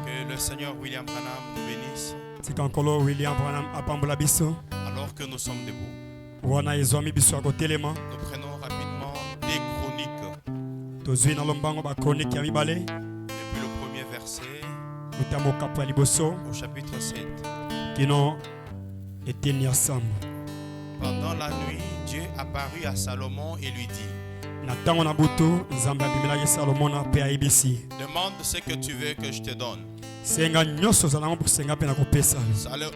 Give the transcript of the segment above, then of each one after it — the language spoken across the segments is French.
Que le Seigneur William Branham nous bénisse. Alors que nous sommes debout, nous prenons rapidement des chroniques. Depuis le premier verset au chapitre 7. Pendant la nuit, Dieu apparut à Salomon et lui dit: demande ce que tu veux que je te donne.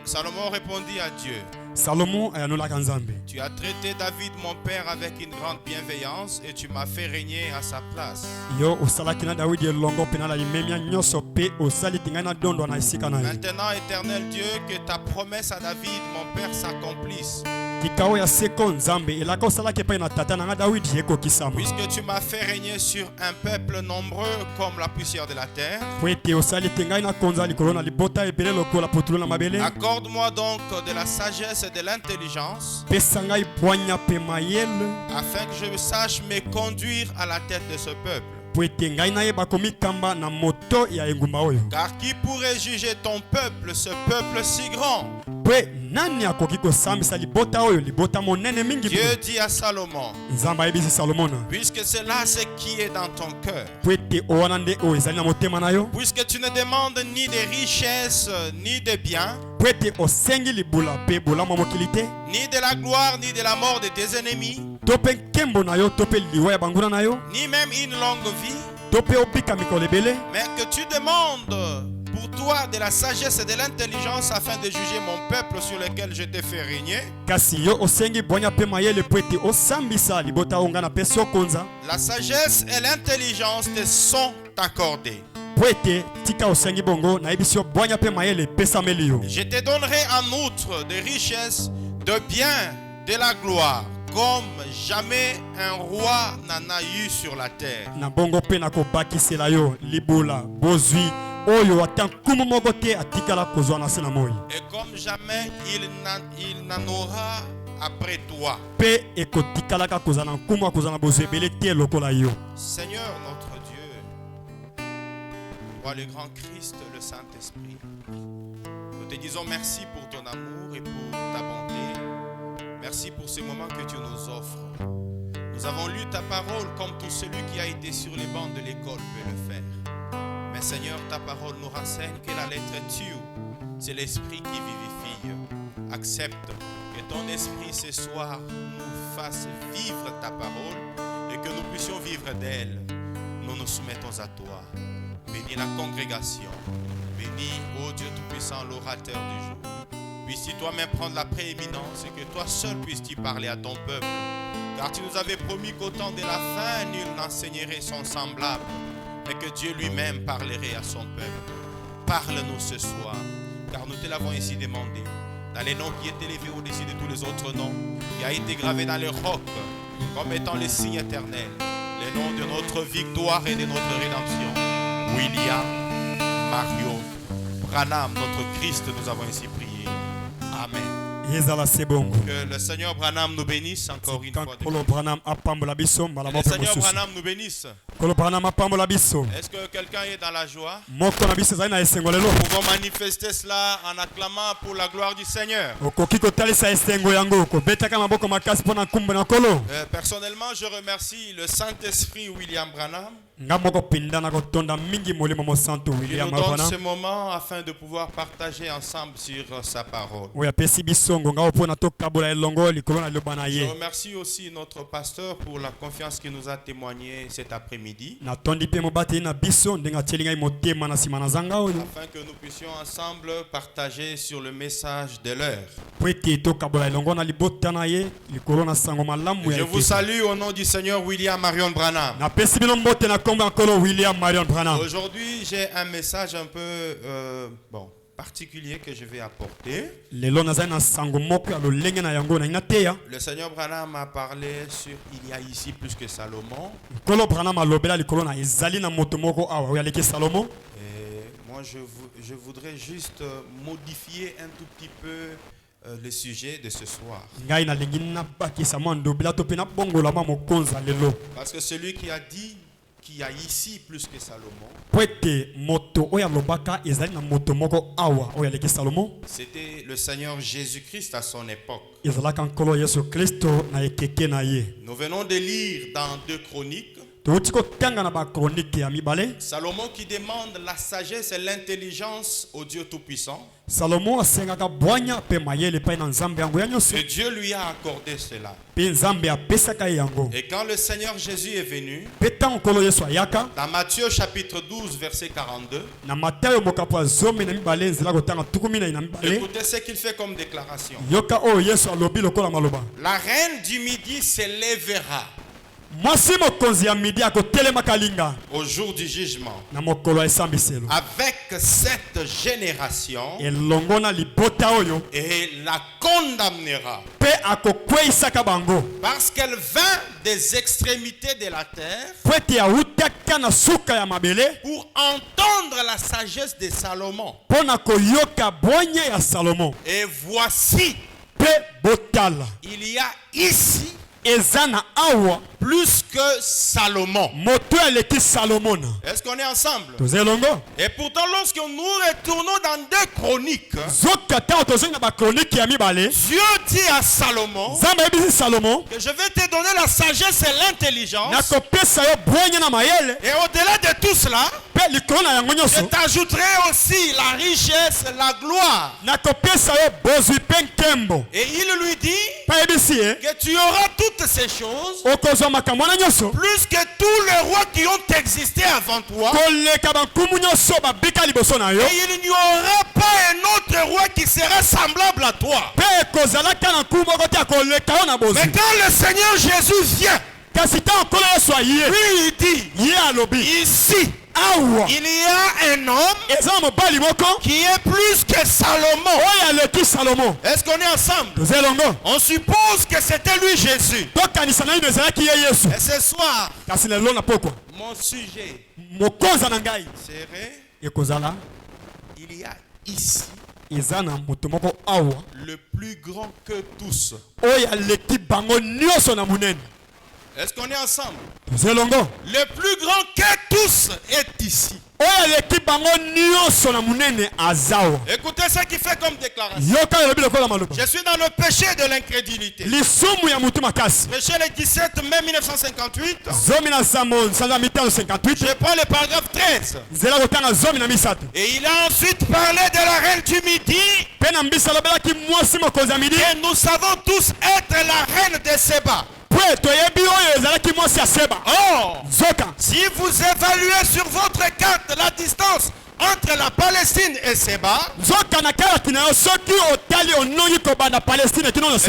Salomon répondit à Dieu: tu as traité David mon père avec une grande bienveillance et tu m'as fait régner à sa place. Maintenant, éternel Dieu, que ta promesse à David mon père s'accomplisse. Puisque tu m'as fait régner sur un peuple nombreux comme la poussière de la terre, accorde-moi donc de la sagesse et de l'intelligence, afin que je sache me conduire à la tête de ce peuple. Car qui pourrait juger ton peuple, ce peuple si grand? Dieu dit à Salomon: puisque c'est là ce qui est dans ton cœur, puisque tu ne demandes ni de richesses ni de biens, ni de la gloire ni de la mort de tes ennemis, ni même une longue vie, mais que tu demandes pour toi de la sagesse et de l'intelligence afin de juger mon peuple sur lequel je t'ai fait régner. La sagesse et l'intelligence te sont accordées. Je te donnerai en outre de richesses, de biens, de la gloire, comme jamais un roi n'en a eu sur la terre. Et comme jamais il n'en aura après toi. Seigneur notre Dieu, toi le grand Christ, le Saint-Esprit, nous te disons merci pour ton amour et pour ta bonté. Merci pour ce moment que tu nous offres. Nous avons lu ta parole comme tout celui qui a été sur les bancs de l'école peut le faire. Mais Seigneur, ta parole nous renseigne que la lettre tue, c'est l'esprit qui vivifie. Accepte que ton esprit ce soir nous fasse vivre ta parole et que nous puissions vivre d'elle. Nous nous soumettons à toi. Bénis la congrégation. Bénis, ô Dieu Tout-Puissant, l'orateur du jour. Puisses-tu toi-même prendre la prééminence et que toi seul puisses-tu parler à ton peuple. Car tu nous avais promis qu'au temps de la fin, nul n'enseignerait son semblable, mais que Dieu lui-même parlerait à son peuple. Parle-nous ce soir, car nous te l'avons ainsi demandé. Dans les noms qui est élevé au-dessus de tous les autres noms, qui a été gravé dans le roc, comme étant le signe éternel, le nom de notre victoire et de notre rédemption. William Marion Branham, notre Christ, nous avons ainsi prié. Amen. Que le Seigneur Branham nous bénisse encore une fois. Que le Seigneur Branham nous bénisse. Est-ce que quelqu'un est dans la joie? Nous pouvons manifester cela en acclamant pour la gloire du Seigneur. Personnellement, je remercie le Saint-Esprit William Branham qui nous donne ce moment afin de pouvoir partager ensemble sur sa parole. Je remercie aussi notre pasteur pour la confiance qu'il nous a témoignée cet après-midi, afin que nous puissions ensemble partager sur le message de l'heure. Je vous salue au nom du Seigneur William Marion Branham. Aujourd'hui, j'ai un message un peu particulier que je vais apporter. Le Seigneur Branham m'a parlé sur il y a ici plus que Salomon. Et moi, je voudrais juste modifier un tout petit peu le sujet de ce soir. Parce que celui qui a dit qu'il y a ici plus que Salomon, c'était le Seigneur Jésus-Christ à son époque. Nous venons de lire dans 2 Chroniques Salomon qui demande la sagesse et l'intelligence au Dieu Tout-Puissant. Et Dieu lui a accordé cela. Et quand le Seigneur Jésus est venu, dans Matthieu chapitre 12 verset 42, écoutez ce qu'il fait comme déclaration. La reine du midi s'élèvera au jour du jugement avec cette génération et la condamnera parce qu'elle vint des extrémités de la terre pour entendre la sagesse de Salomon. Et voici, il y a ici plus que Salomon. Est-ce qu'on est ensemble? Et pourtant, lorsque nous retournons dans 2 Chroniques, Dieu dit à Salomon que je vais te donner la sagesse et l'intelligence. Et au-delà de tout cela, je t'ajouterai aussi la richesse, la gloire. Et il lui dit que tu auras toutes ces choses plus que tous les rois qui ont existé avant toi. Et il n'y aura pas un autre roi qui sera semblable à toi. Mais quand le Seigneur Jésus vient, lui il dit ici il y a un homme qui est plus que Salomon. Est-ce qu'on est ensemble? On suppose que c'était lui Jésus. Et ce soir, mon sujet serait il y a ici le plus grand que tous. Est-ce qu'on est ensemble? Le plus grand que tous est ici. Écoutez ce qu'il fait comme déclaration. Je suis dans le péché de l'incrédulité. Péché le 17 mai 1958. Je prends le paragraphe 13. Et il a ensuite parlé de la reine du midi. Et nous savons tous être la reine de Séba. Oh, si vous évaluez sur votre carte la distance entre la Palestine et Séba, eh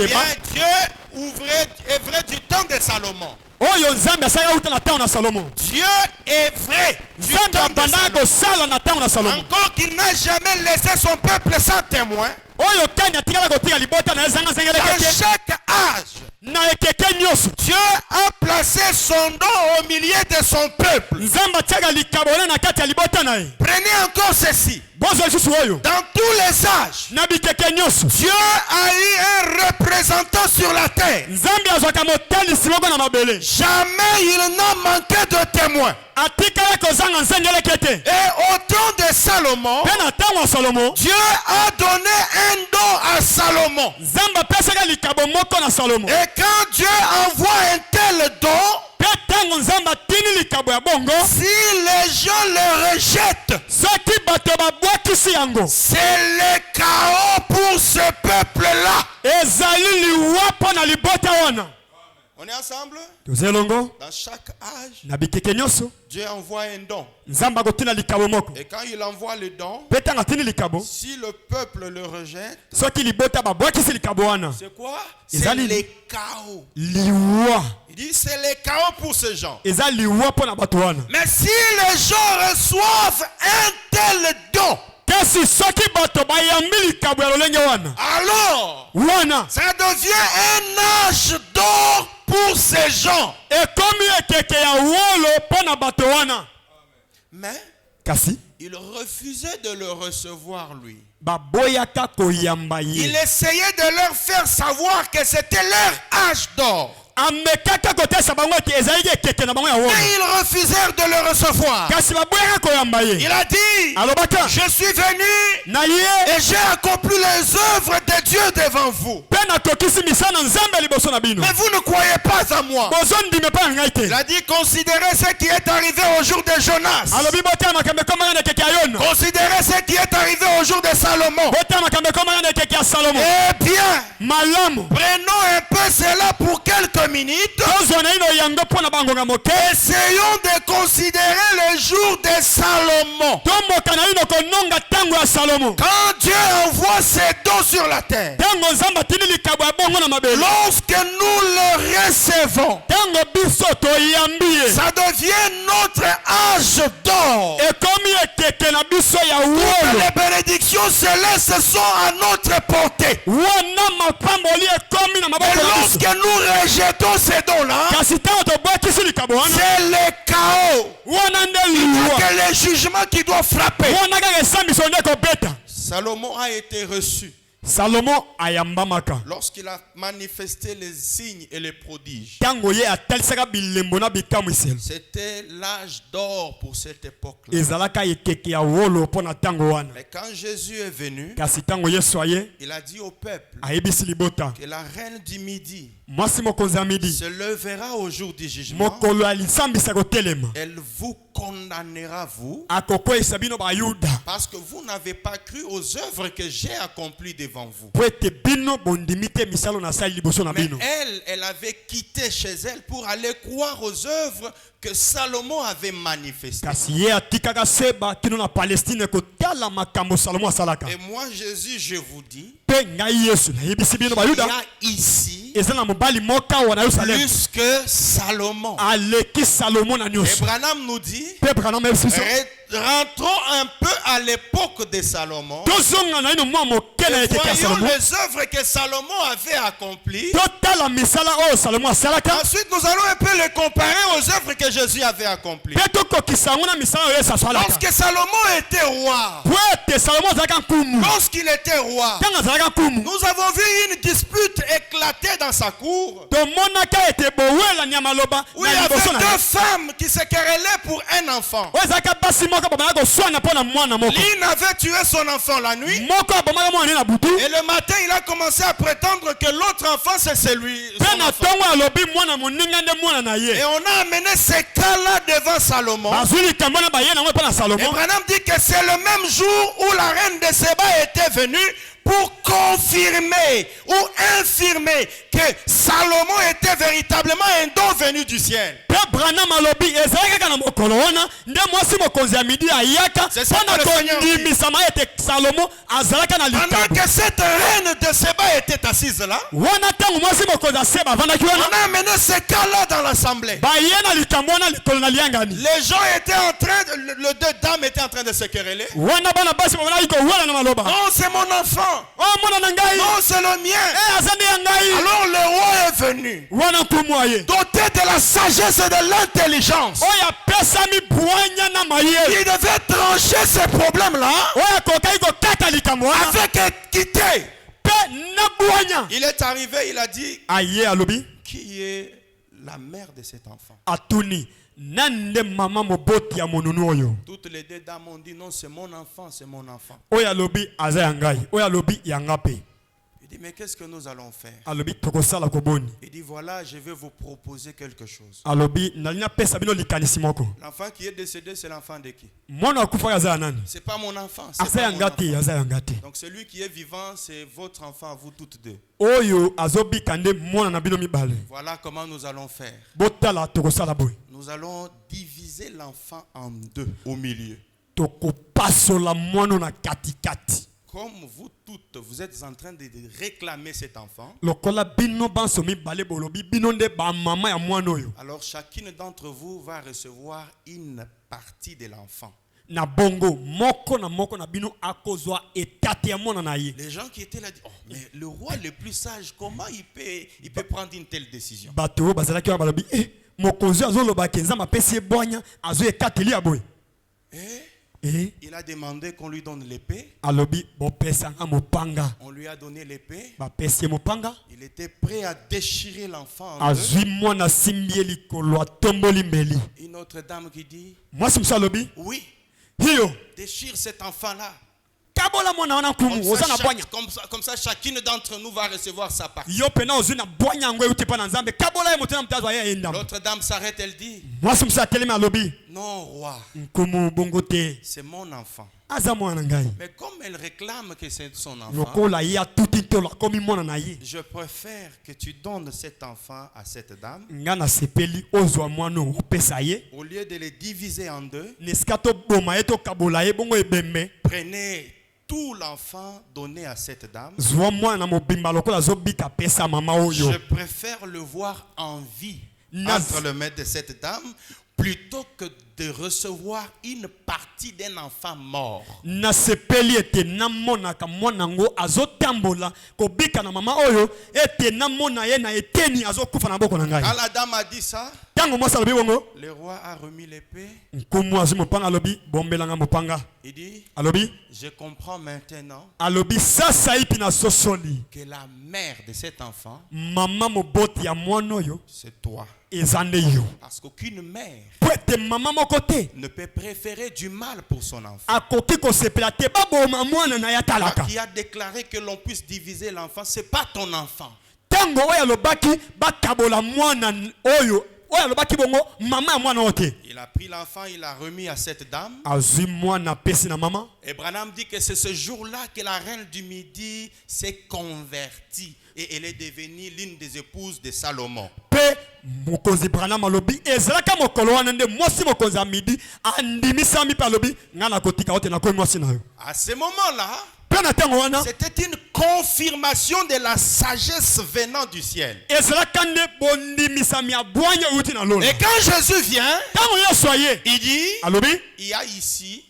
bien, Dieu œuvrait du temps de Salomon. Dieu est vrai du temps de Salomon. Encore qu'il n'a jamais laissé son peuple sans témoin. Dans chaque âge, Dieu a placé son don au milieu de son peuple. Prenez encore ceci. Dans tous les âges, Dieu a eu un représentant sur la terre. Jamais il n'a manqué de témoins. Et au temps de Salomon, Dieu a donné un don à Salomon. Et quand Dieu envoie un tel don, si les gens le rejettent, c'est le chaos pour ce peuple-là. On est ensemble? Dans chaque âge, Dieu envoie un don. Et quand il envoie le don, si le peuple le rejette, c'est quoi? C'est le chaos. Il dit c'est le chaos pour ces gens. Mais si les gens reçoivent un tel don, alors ça devient un âge d'or pour ces gens. Mais il refusait de le recevoir lui. Il essayait de leur faire savoir que c'était leur âge d'or. Et ils refusèrent de le recevoir. Il a dit, je suis venu et j'ai accompli les œuvres de Dieu devant vous. Mais vous ne croyez pas à moi. Il a dit, considérez ce qui est arrivé au jour de Jonas. Considérez ce qui est arrivé au jour de Salomon. Eh bien, prenons un peu cela pour quelques minutes. Essayons de considérer le jour de Salomon. Quand Dieu envoie ses dons sur la terre, lorsque nous le recevons, ça devient notre âge d'or. Toutes les bénédictions célestes sont à notre portée. Mais lorsque nous rejetons ces dons-là, c'est le chaos. Il n'y a que le jugement qui doit frapper. Salomon a été reçu lorsqu'il a manifesté les signes et les prodiges. C'était l'âge d'or pour cette époque-là. Mais quand Jésus est venu, il a dit au peuple que la reine du Midi se lèvera au jour du jugement. Elle vous condamnera, vous, parce que vous n'avez pas cru aux œuvres que j'ai accomplies devant vous. Mais elle avait quitté chez elle pour aller croire aux œuvres que Salomon avait manifestées. Et moi, Jésus, je vous dis, il y a ici plus que Salomon. Et Branham nous dit, rentrons un peu à l'époque de Salomon. Voyons les œuvres que Salomon avait accomplies. Ensuite, nous allons un peu les comparer aux œuvres que Jésus avait accomplies. Lorsque Salomon était roi, lorsqu'il était roi, nous avons vu une dispute éclater dans sa cour, où il y avait deux femmes qui se querellaient pour un enfant. L'une avait tué son enfant la nuit, et le matin il a commencé à prétendre que l'autre enfant c'est celui. Et on a amené ces cas-là devant Salomon. Et Branham dit que c'est le même jour où la reine de Séba était venue pour confirmer ou infirmer que Salomon était véritablement un don venu du ciel. C'est ça que le Seigneur dit. Pendant que cette reine de Séba était assise là, on a amené ce cas-là dans l'assemblée. Les gens étaient en train, les deux dames étaient en train de se quereller. Oh, c'est mon enfant. Non, c'est le mien. Alors le roi est venu, doté de la sagesse et de l'intelligence. Il devait trancher ces problèmes-là avec équité. Il est arrivé, il a dit, qui est la mère de cet enfant? Toutes les deux dames ont dit non, c'est mon enfant, c'est mon enfant. Il dit mais qu'est-ce que nous allons faire? Il dit voilà, je vais vous proposer quelque chose. L'enfant qui est décédé, c'est l'enfant de qui? C'est pas mon enfant. Pas mon enfant. Donc celui qui est vivant, c'est votre enfant à vous toutes deux. Voilà comment nous allons faire. Nous allons diviser l'enfant en deux au milieu. Comme vous toutes, vous êtes en train de réclamer cet enfant, alors chacune d'entre vous va recevoir une partie de l'enfant. Les gens qui étaient là disent, oh, mais le roi le plus sage, comment il peut prendre une telle décision? Il a demandé qu'on lui donne l'épée. On lui a donné l'épée. Il était prêt à déchirer l'enfant en deux. Une autre dame qui dit, oui, déchire cet enfant-là. Comme ça, chacune d'entre nous va recevoir sa partie. L'autre dame s'arrête, elle dit, non, roi, c'est mon enfant. Mais comme elle réclame que c'est son enfant, je préfère que tu donnes cet enfant à cette dame au lieu de les diviser en deux. Prenez tout l'enfant donné à cette dame. Je préfère le voir en vie entre les mains de cette dame plutôt que de recevoir une partie d'un enfant mort. Quand la dame a dit ça, le roi a remis l'épée. Il dit, je comprends maintenant que la mère de cet enfant, c'est toi. Parce qu'aucune mère ne peut préférer du mal pour son enfant. Qui a déclaré que l'on puisse diviser l'enfant, c'est pas ton enfant. Il a pris l'enfant, il l'a remis à cette dame. Et Branham dit que c'est ce jour-là que la reine du Midi s'est convertie. Et elle est devenue l'une des épouses de Salomon. À ce moment-là, c'était une confirmation de la sagesse venant du ciel. Et quand Jésus vient, il dit, il y a ici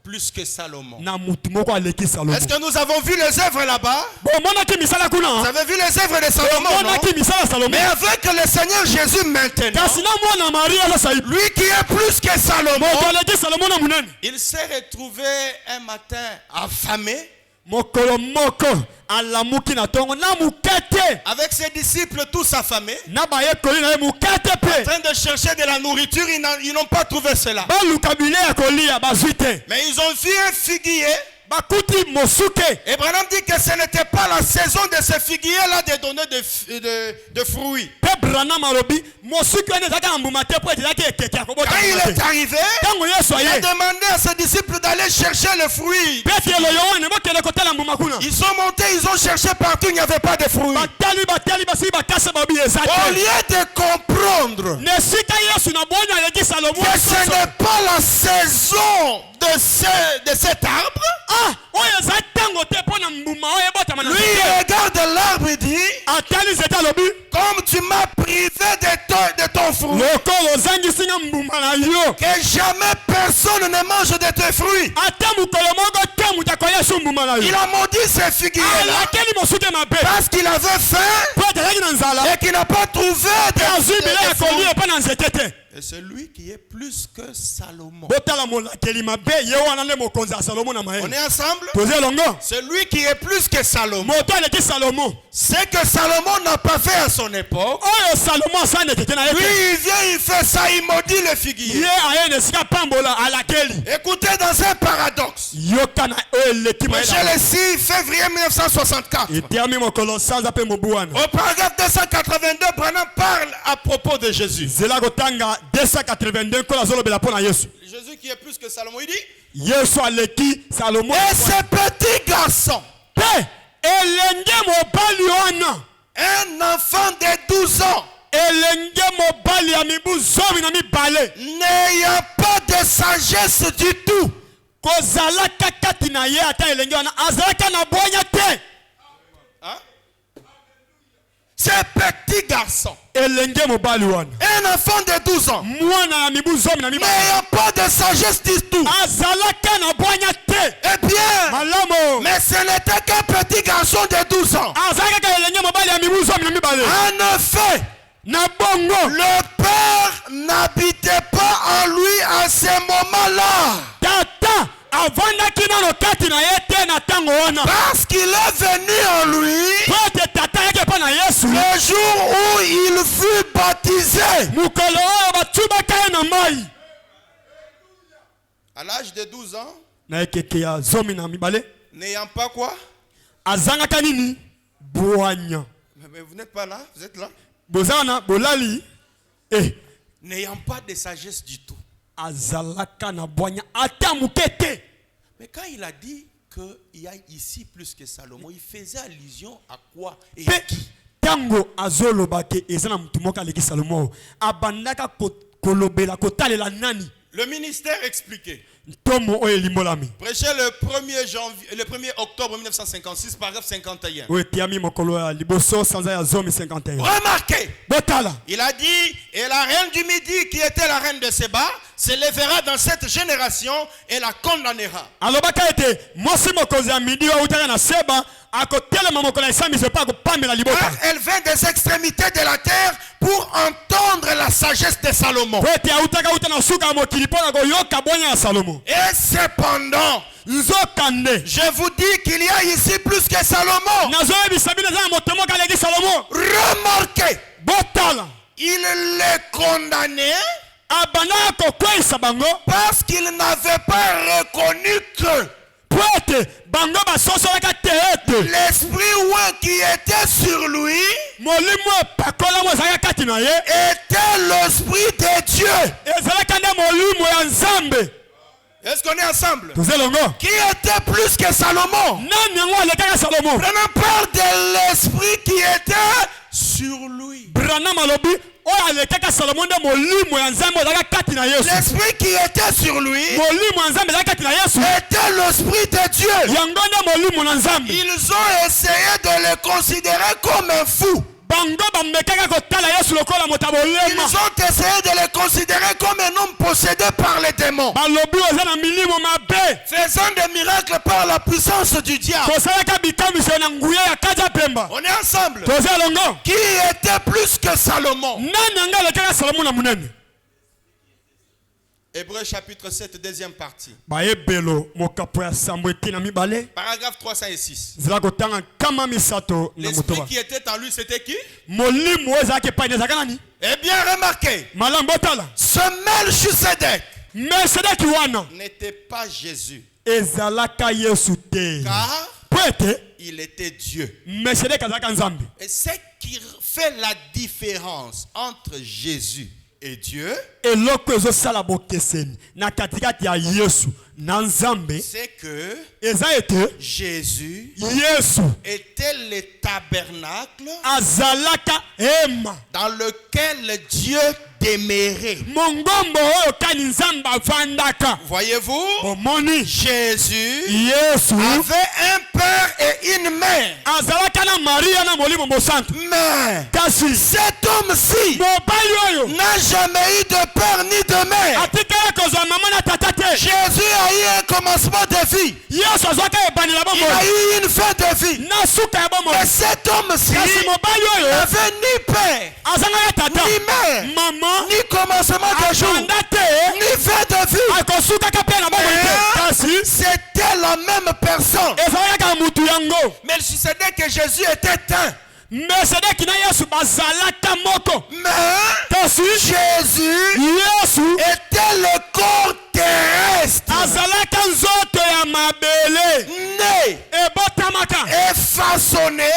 plus que Salomon. Est-ce que nous avons vu les œuvres là-bas? Vous avez vu les œuvres de Salomon, non? Mais avec le Seigneur Jésus maintenant, lui qui est plus que Salomon, il s'est retrouvé un matin affamé, avec ses disciples tous affamés, en train de chercher de la nourriture. Ils n'ont pas trouvé cela. Mais ils ont vu un figuier. Et Branham dit que ce n'était pas la saison de ce figuier-là de donner de fruits. Quand il est arrivé, il a demandé à ses disciples d'aller chercher le fruit. Ils sont montés, ils ont cherché partout, il n'y avait pas de fruits. Au lieu de comprendre que ce n'est pas la saison de cet arbre, lui il regarde l'arbre et dit, comme tu m'as privé de ton fruit, que jamais personne ne mange de tes fruits. Il a maudit ce figuier-là parce qu'il avait faim et qu'il n'a pas trouvé de fruits. Et c'est lui qui est plus que Salomon. On est ensemble? C'est lui qui est plus que Salomon. Ce que Salomon n'a pas fait à son époque, lui il vient, il fait ça, il maudit le figuier. Écoutez, dans un paradoxe, j'ai le 6 février 1964. Au paragraphe 282, Branham parle à propos de Jésus. Jésus qui est plus que Salomon, il dit, et ce petit garçon, un enfant de 12 ans, n'ayant pas de sagesse du tout, ce petit garçon, un enfant de 12 ans, n'ayant pas de sagesse du tout, eh bien, mais ce n'était qu'un petit garçon de 12 ans. En effet, le Père n'habitait pas en lui à ce moment-là. Parce qu'il est venu en lui le jour où il fut baptisé. À l'âge de 12 ans, n'ayant pas quoi? Mais vous n'êtes pas là, vous êtes là? N'ayant pas de sagesse du tout. Mais quand il a dit qu'il y a ici plus que Salomon, il faisait allusion à quoi et à qui? Tango azolobake ezana mtumoka leki Salomo abandaka kolobela kotalela nani. Le ministère expliqué. Tomo oye limolami. Prêché le 1er octobre 1956, paragraphe 51. Remarquez. Il a dit, et la reine du Midi qui était la reine de Séba se lèvera dans cette génération et la condamnera. Car elle vient des extrémités de la terre pour entendre la sagesse de Salomon. Et cependant, je vous dis qu'il y a ici plus que Salomon. Remarquez, il les condamnait parce qu'il n'avait pas reconnu que l'esprit qui était sur lui était l'esprit de Dieu. Est-ce qu'on est ensemble? Qui était plus que Salomon? Prenons part de l'esprit qui était sur lui. L'esprit qui était sur lui était l'esprit de Dieu. Ils ont essayé de le considérer comme un fou. Ils ont essayé de le considérer comme un homme possédé par les démons, faisant des miracles par la puissance du diable. On est ensemble. Qui était plus que Salomon? Hébreux chapitre 7, deuxième partie. Paragraphe 306. L'esprit qui était en lui, c'était qui? Eh bien, remarquez. Ce Melchisedec n'était pas Jésus. Car il était Dieu. Et ce qui fait la différence entre Jésus et Dieu, c'est que Jésus était le tabernacle dans lequel Dieu demeurait. Voyez-vous, Jésus avait un père et une mère. Mais cet homme-ci n'a jamais eu de père ni de mère. Jésus a eu un commencement de vie. Il a eu une fin de vie. Mais cet homme-ci n'avait ni père, ni mère, ni commencement de jour, ni fin de vie. C'était la même personne. Mais je sais que Jésus était un. Mais Jésus était le corps terrestre, né et façonné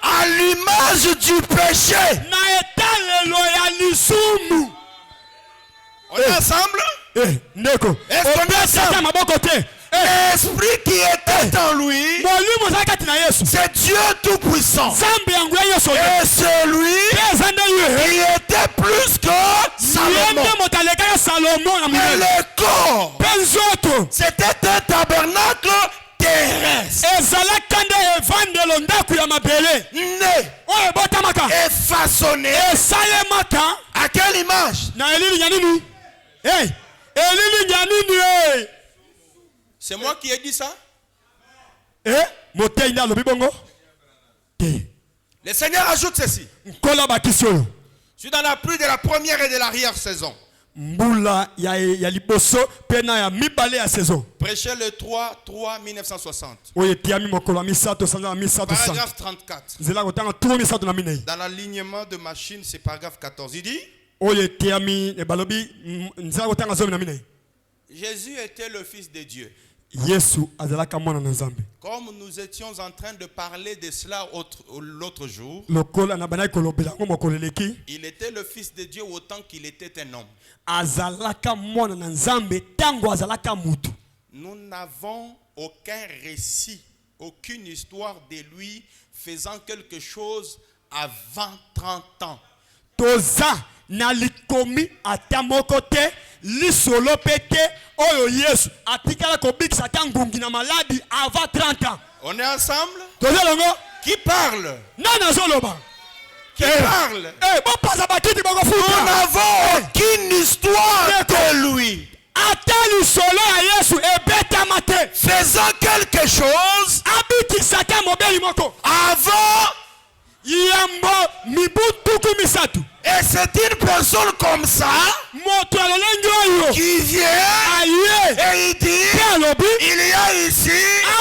à l'image du péché. On est ensemble? Est-ce qu'on est ensemble? L'esprit qui était en lui, c'est Dieu Tout-Puissant. Et celui qui était plus que Salomon. Mais le corps, c'était un tabernacle terrestre. Né et façonné à quelle image? C'est moi qui ai dit ça? Le Seigneur ajoute ceci. Je suis dans la pluie de la première et de l'arrière saison. mbula ya liboso pena ya mibale ya saison. Prêchez le 3-3-1960. Oye tiami mokolo misato sanza misato sa. Paragraphe 34. Zela kotanga 3 misato na minei. Dans l'alignement de machine, c'est paragraphe 14. Il dit, Oye tiami e balobi nzela kotanga zomi na minei. Jésus était le Fils de Dieu. Yesu azalaka mwana na Nzambe. Comme nous étions en train de parler de cela l'autre jour, Lokola na banai kolobela ngo mokolo leki. il était le Fils de Dieu autant qu'il était un homme. Azalaka mwana na Nzambe tango azalaka mutu. Nous n'avons aucun récit, aucune histoire de lui faisant quelque chose avant 30 ans. Toza na likomi atamoko te lisolo pete oyo Yesu atikala kobikisa tangungi na maladi avant 30 ans. On est ensemble? Toza longo Qui parle? nana zoloba. Qui parle? Bon pasa bakiti boko Nous futa. n'avons aucune histoire de lui Ata lisolo ya Yesu ebetama te. faisant quelque chose Abikisaka mobeli moko. avant. Yambo mibutuku misatu. Et c'est une personne comme ça Moto alolenge oyo. qui vient Aye. et il dit, Alobi. il y a ici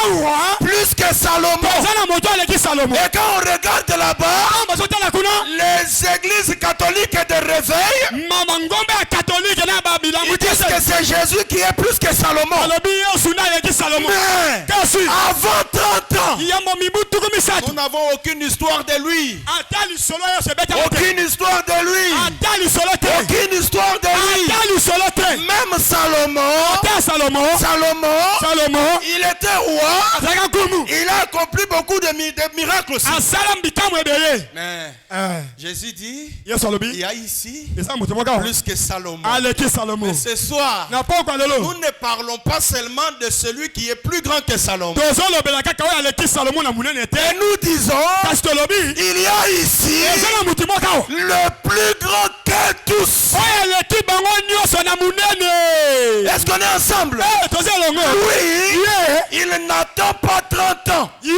Awa. plus que Salomon. Zana moto aleki Salomo. Et quand on regarde là-bas, Bazotala kuna. les églises catholiques de réveil, Mama ngombe ya katolike na babila ils disent que c'est Jésus qui est plus que Salomon. alobi Yesu na aleki Salomo. Mais Kasi avant 30 ans, yambo mibutuku misatu. nous n'avons aucune histoire de lui. Ata lisolo ya sebeta te. Aucune histoire de lui. Ata lisolo te. Aucune histoire de lui. Ata lisolo te. Même Salomon, Ata Salomo. Salomo. il était roi. Azaka kumu. Il a accompli beaucoup de miracles aussi. Asala mbitamu ebele. Mais Jésus dit, Yesu il alobi. y a ici Esa moto moka. plus que Salomon. Aleki Salomo. Mais ce soir, Na poko lelo. nous ne parlons pas seulement de celui qui est plus grand que Salomon. Tozolobela kaka oyo aleki Salomo na munene te. Et nous disons, Kasi tolobi. il y a ici Ezala moto moka. le plus grand que tous. Oyo aleki bango nyonso na munene. Est-ce qu'on est ensemble? Tozolongo. Oui, il n'attend pas 30 ans. Ye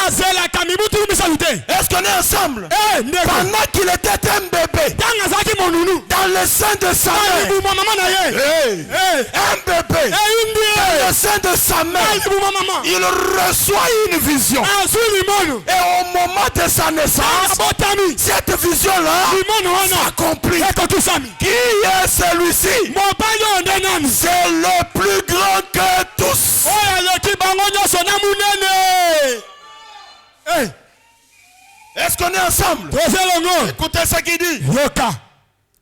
azelaka mibutu misatu te. Est-ce qu'on est ensemble? Ndeko. Pendant qu'il était un bébé, Tanga azalaki monunu. dans le sein de sa mère, Alibuma mama na ye. un bébé, dans Eyindi. le sein de sa mère, Alibuma mama. il reçoit une vision. Azu limono. Et au moment de sa naissance, Abotami. cette vision-là Limono wana. s'accomplit. Ekotusami. Qui est celui-ci? Mobali oyo nde nani? C'est le plus grand que tous. Oyo aleki bango nyonso na munene. Est-ce qu'on est ensemble? Tozolongo. Écoutez ce qu'il dit. Yoka.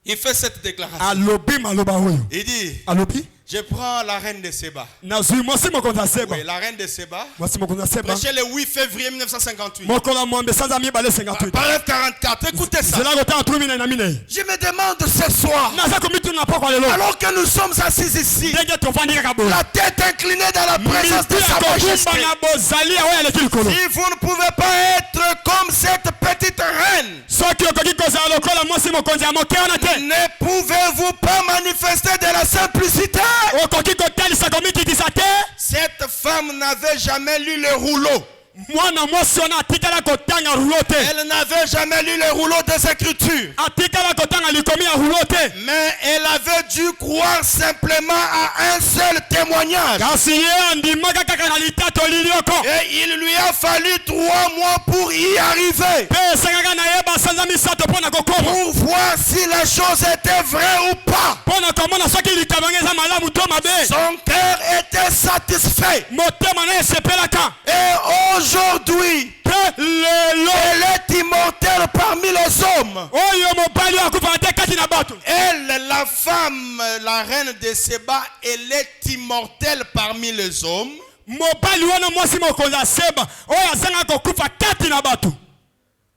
Il fait cette déclaration. Alobi maloba oyo. Il dit, Alobi. je prends la reine de Séba. Nazwi mwasi mokonzi ya Seba. Oui, la reine de Séba. Mwasi mokonzi ya Seba. Prêché le 8 février 1958. Mokolo ya mwambe sanza mibale 58. Paragraphe 44. Écoutez ça. Zela kotanga turu minei na minei. Je me demande ce soir, Naza komituna na poko lelo. alors que nous sommes assis ici, Ndenge tovandi kaka boye. la tête inclinée dans la présence de Mitu sa ya majesté. kokumba na bozali ya oyo aleki likolo. Si vous ne pouvez pas être comme cette petite reine, Soki okoki kozala lokola mwasi mokonzi ya moke wana te. ne pouvez-vous pas manifester de la simplicité? Okoki kotalisa komikitisa te. Cette femme n'avait jamais lu le rouleau. Mwana mwasi wana atikala kotanga rulo te. Elle n'avait jamais lu le rouleau des Écritures. Atikala kotanga likomi ya rulo te. Mais elle avait dû croire simplement à un seul témoignage. Kasi ye andimaka kaka na litato lilioko. Et il lui a fallu 3 mois pour y arriver. Pe esengaka na ye basanza misato mpo na kokoma. Pour voir si la chose était vraie ou pas. Mpo na komona soki likambo eza malamu to mabe. Son cœur était satisfait. Motema na esepelaka. Et aujourd'hui, Pe lelo. elle est immortelle parmi les hommes. Oyo mobali oyo akufaka te kati na bato. Elle, la femme, la reine de Séba, elle est immortelle parmi les hommes. Mobali wana mwasi mokonzi ya Seba oyo azanga kokufa kati na bato.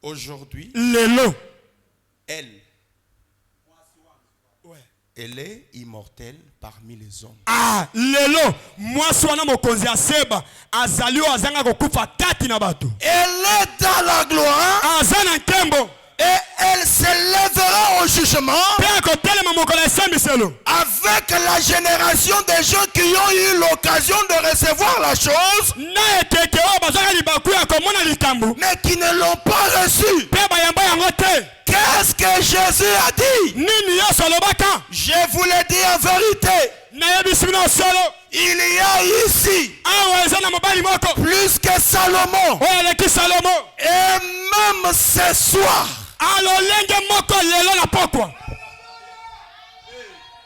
Aujourd'hui, Lelo. elle est immortelle parmi les hommes. Lelo mwasi wana mokonzi ya Seba azali oyo azanga kokufa kati na bato. Elle est dans la gloire Aza na nkembo. et elle s'élèvera viendra au jugement mpe akotelema mokolo ya esambiselo avec la génération des gens qui ont eu l'occasion de recevoir la chose, na ekeke oyo bazwaka libaku ya komona likambo mais qui ne l'ont pas reçu. mpe bayamba yango te. Qu'est-ce que Jésus a dit? Nini yesu alobaka? Je vous l'ai dit en vérité. nayebisi bino solo Il y a ici awa eza na mobali moko plus que Salomon. oyo aleki salomo Et même ce soir, alolenge moko lelo na pokwa.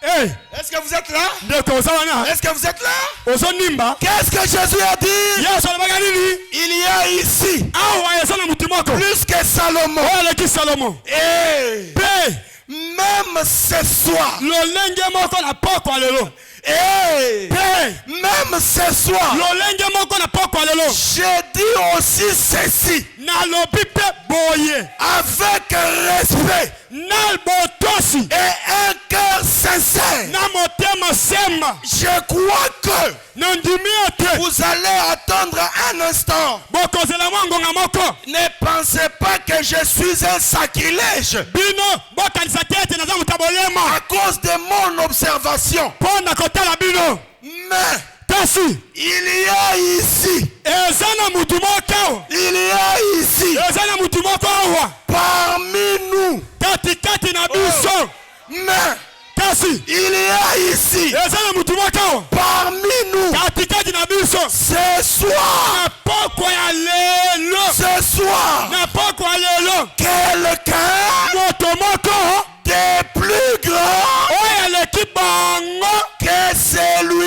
Hey, est-ce que vous êtes là? ndeko oza wana Est-ce que vous êtes là? ozonimba Qu'est-ce que Jésus a dit? yesu alobaka nini? Il y a ici awa eza na mutu moko plus que Salomon. oyo aleki salomo Et mpe même ce soir, lolenge moko na pokwa lelo et mpe même ce soir, lolenge moko na pokwa lelo je dis aussi ceci nalobi mpe boye avec respect na botosi et un cœur sincère. na motema semba. Je crois que na ndimi ete vous allez attendre un instant. bokozela mwa ngonga moko Ne pensez pas que je suis un sacrilège bino bokanisa te ete naza moto ya bolema à cause de mon observation. mpo na kotala bino. Mais kasi il y a ici, eza na mutu moko il y a ici, eza na mutu moko awa parmi nous, katikati na biso. mais kasi il y a ici, eza na mutu moko awa parmi nous, katikati na biso ce soir, na pokwa ya lelo ce soir, na pokwa ya lelo quelqu'un moto moko de plus grand oyo aleki bango que celui.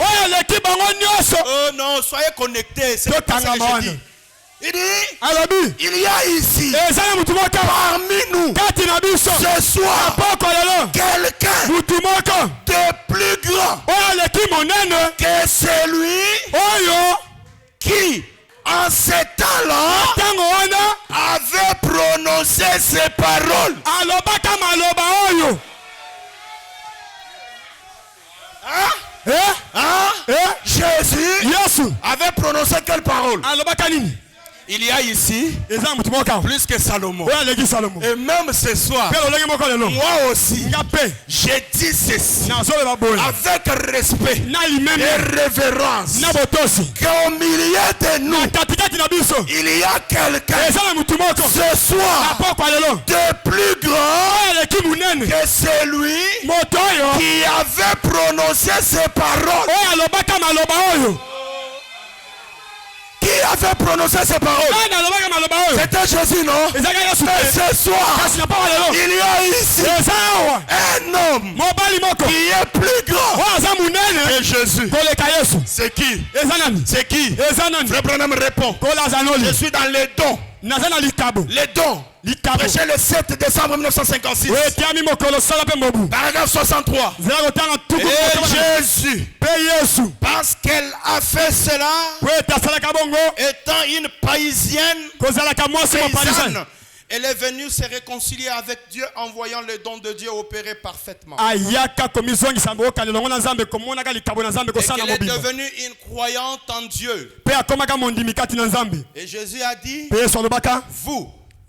oyo aleki bango nyonso. Oh non, soyez connectés. C'est pas ça que je dis. Il dit, alobi il y a ici, eza na mutu moko parmi nous, kati na biso ce soir, pokwa lelo quelqu'un mutu moko de plus grand oyo aleki monene que celui oyo qui, en ce temps-là, ntango wana avait prononcé ces paroles. alobaka maloba oyo. Hein? Eh? Hein? Eh? Jésus yesu avait prononcé quelle parole? alobaka nini? Il y a ici eza na mutu moko awa plus que Salomon. oyo aleki salomo Et même ce soir, mpe lolenge moko lelo moi aussi, nga mpe j'ai dit ceci nazoloba boye avec respect na et limeme révérence. na botosi Qu'au milieu de nous, na katikati na biso il y a quelqu'un eza na mutu moko ce na soir pokwa lelo de plus grand oyo aleki monene que celui moto oyo qui avait prononcé ces paroles. oyo alobaka maloba oyo. Qui avait prononcé ces paroles? nani alobaka maloba oyo? C'était Jésus, non? ezaka yesu Mais te ce soir, kasi na pokwa lelo il y a ici eza awa un homme mobali moko qui est plus grand oyo aza monene que Jésus. koleka yesu. C'est qui? eza nani? C'est qui? eza nani? Frère Branham répond. kola aza noli Je suis dans les dons. naza na likabo Les dons. likabo Prêché le 7 décembre 1956. oyo etiami mokolo sala mpe mobu Paragraphe 63. zela kotanga tuku Et Jésus, mpe yesu parce qu'elle a fait cela, po ete asalaka bongo étant une païsienne, kozalaka mwasi mopalisani paysanne, elle est venue se réconcilier avec Dieu en voyant le don de Dieu opérer parfaitement. ayaka komizongisa bokani elongo na nzambe komonaka likabo na nzambe Et kosala qu'elle est mobimba devenue une croyante en Dieu. mpe akomaka mondimi kati na nzambe Et Jésus a dit, mpe yesu alobaka vous,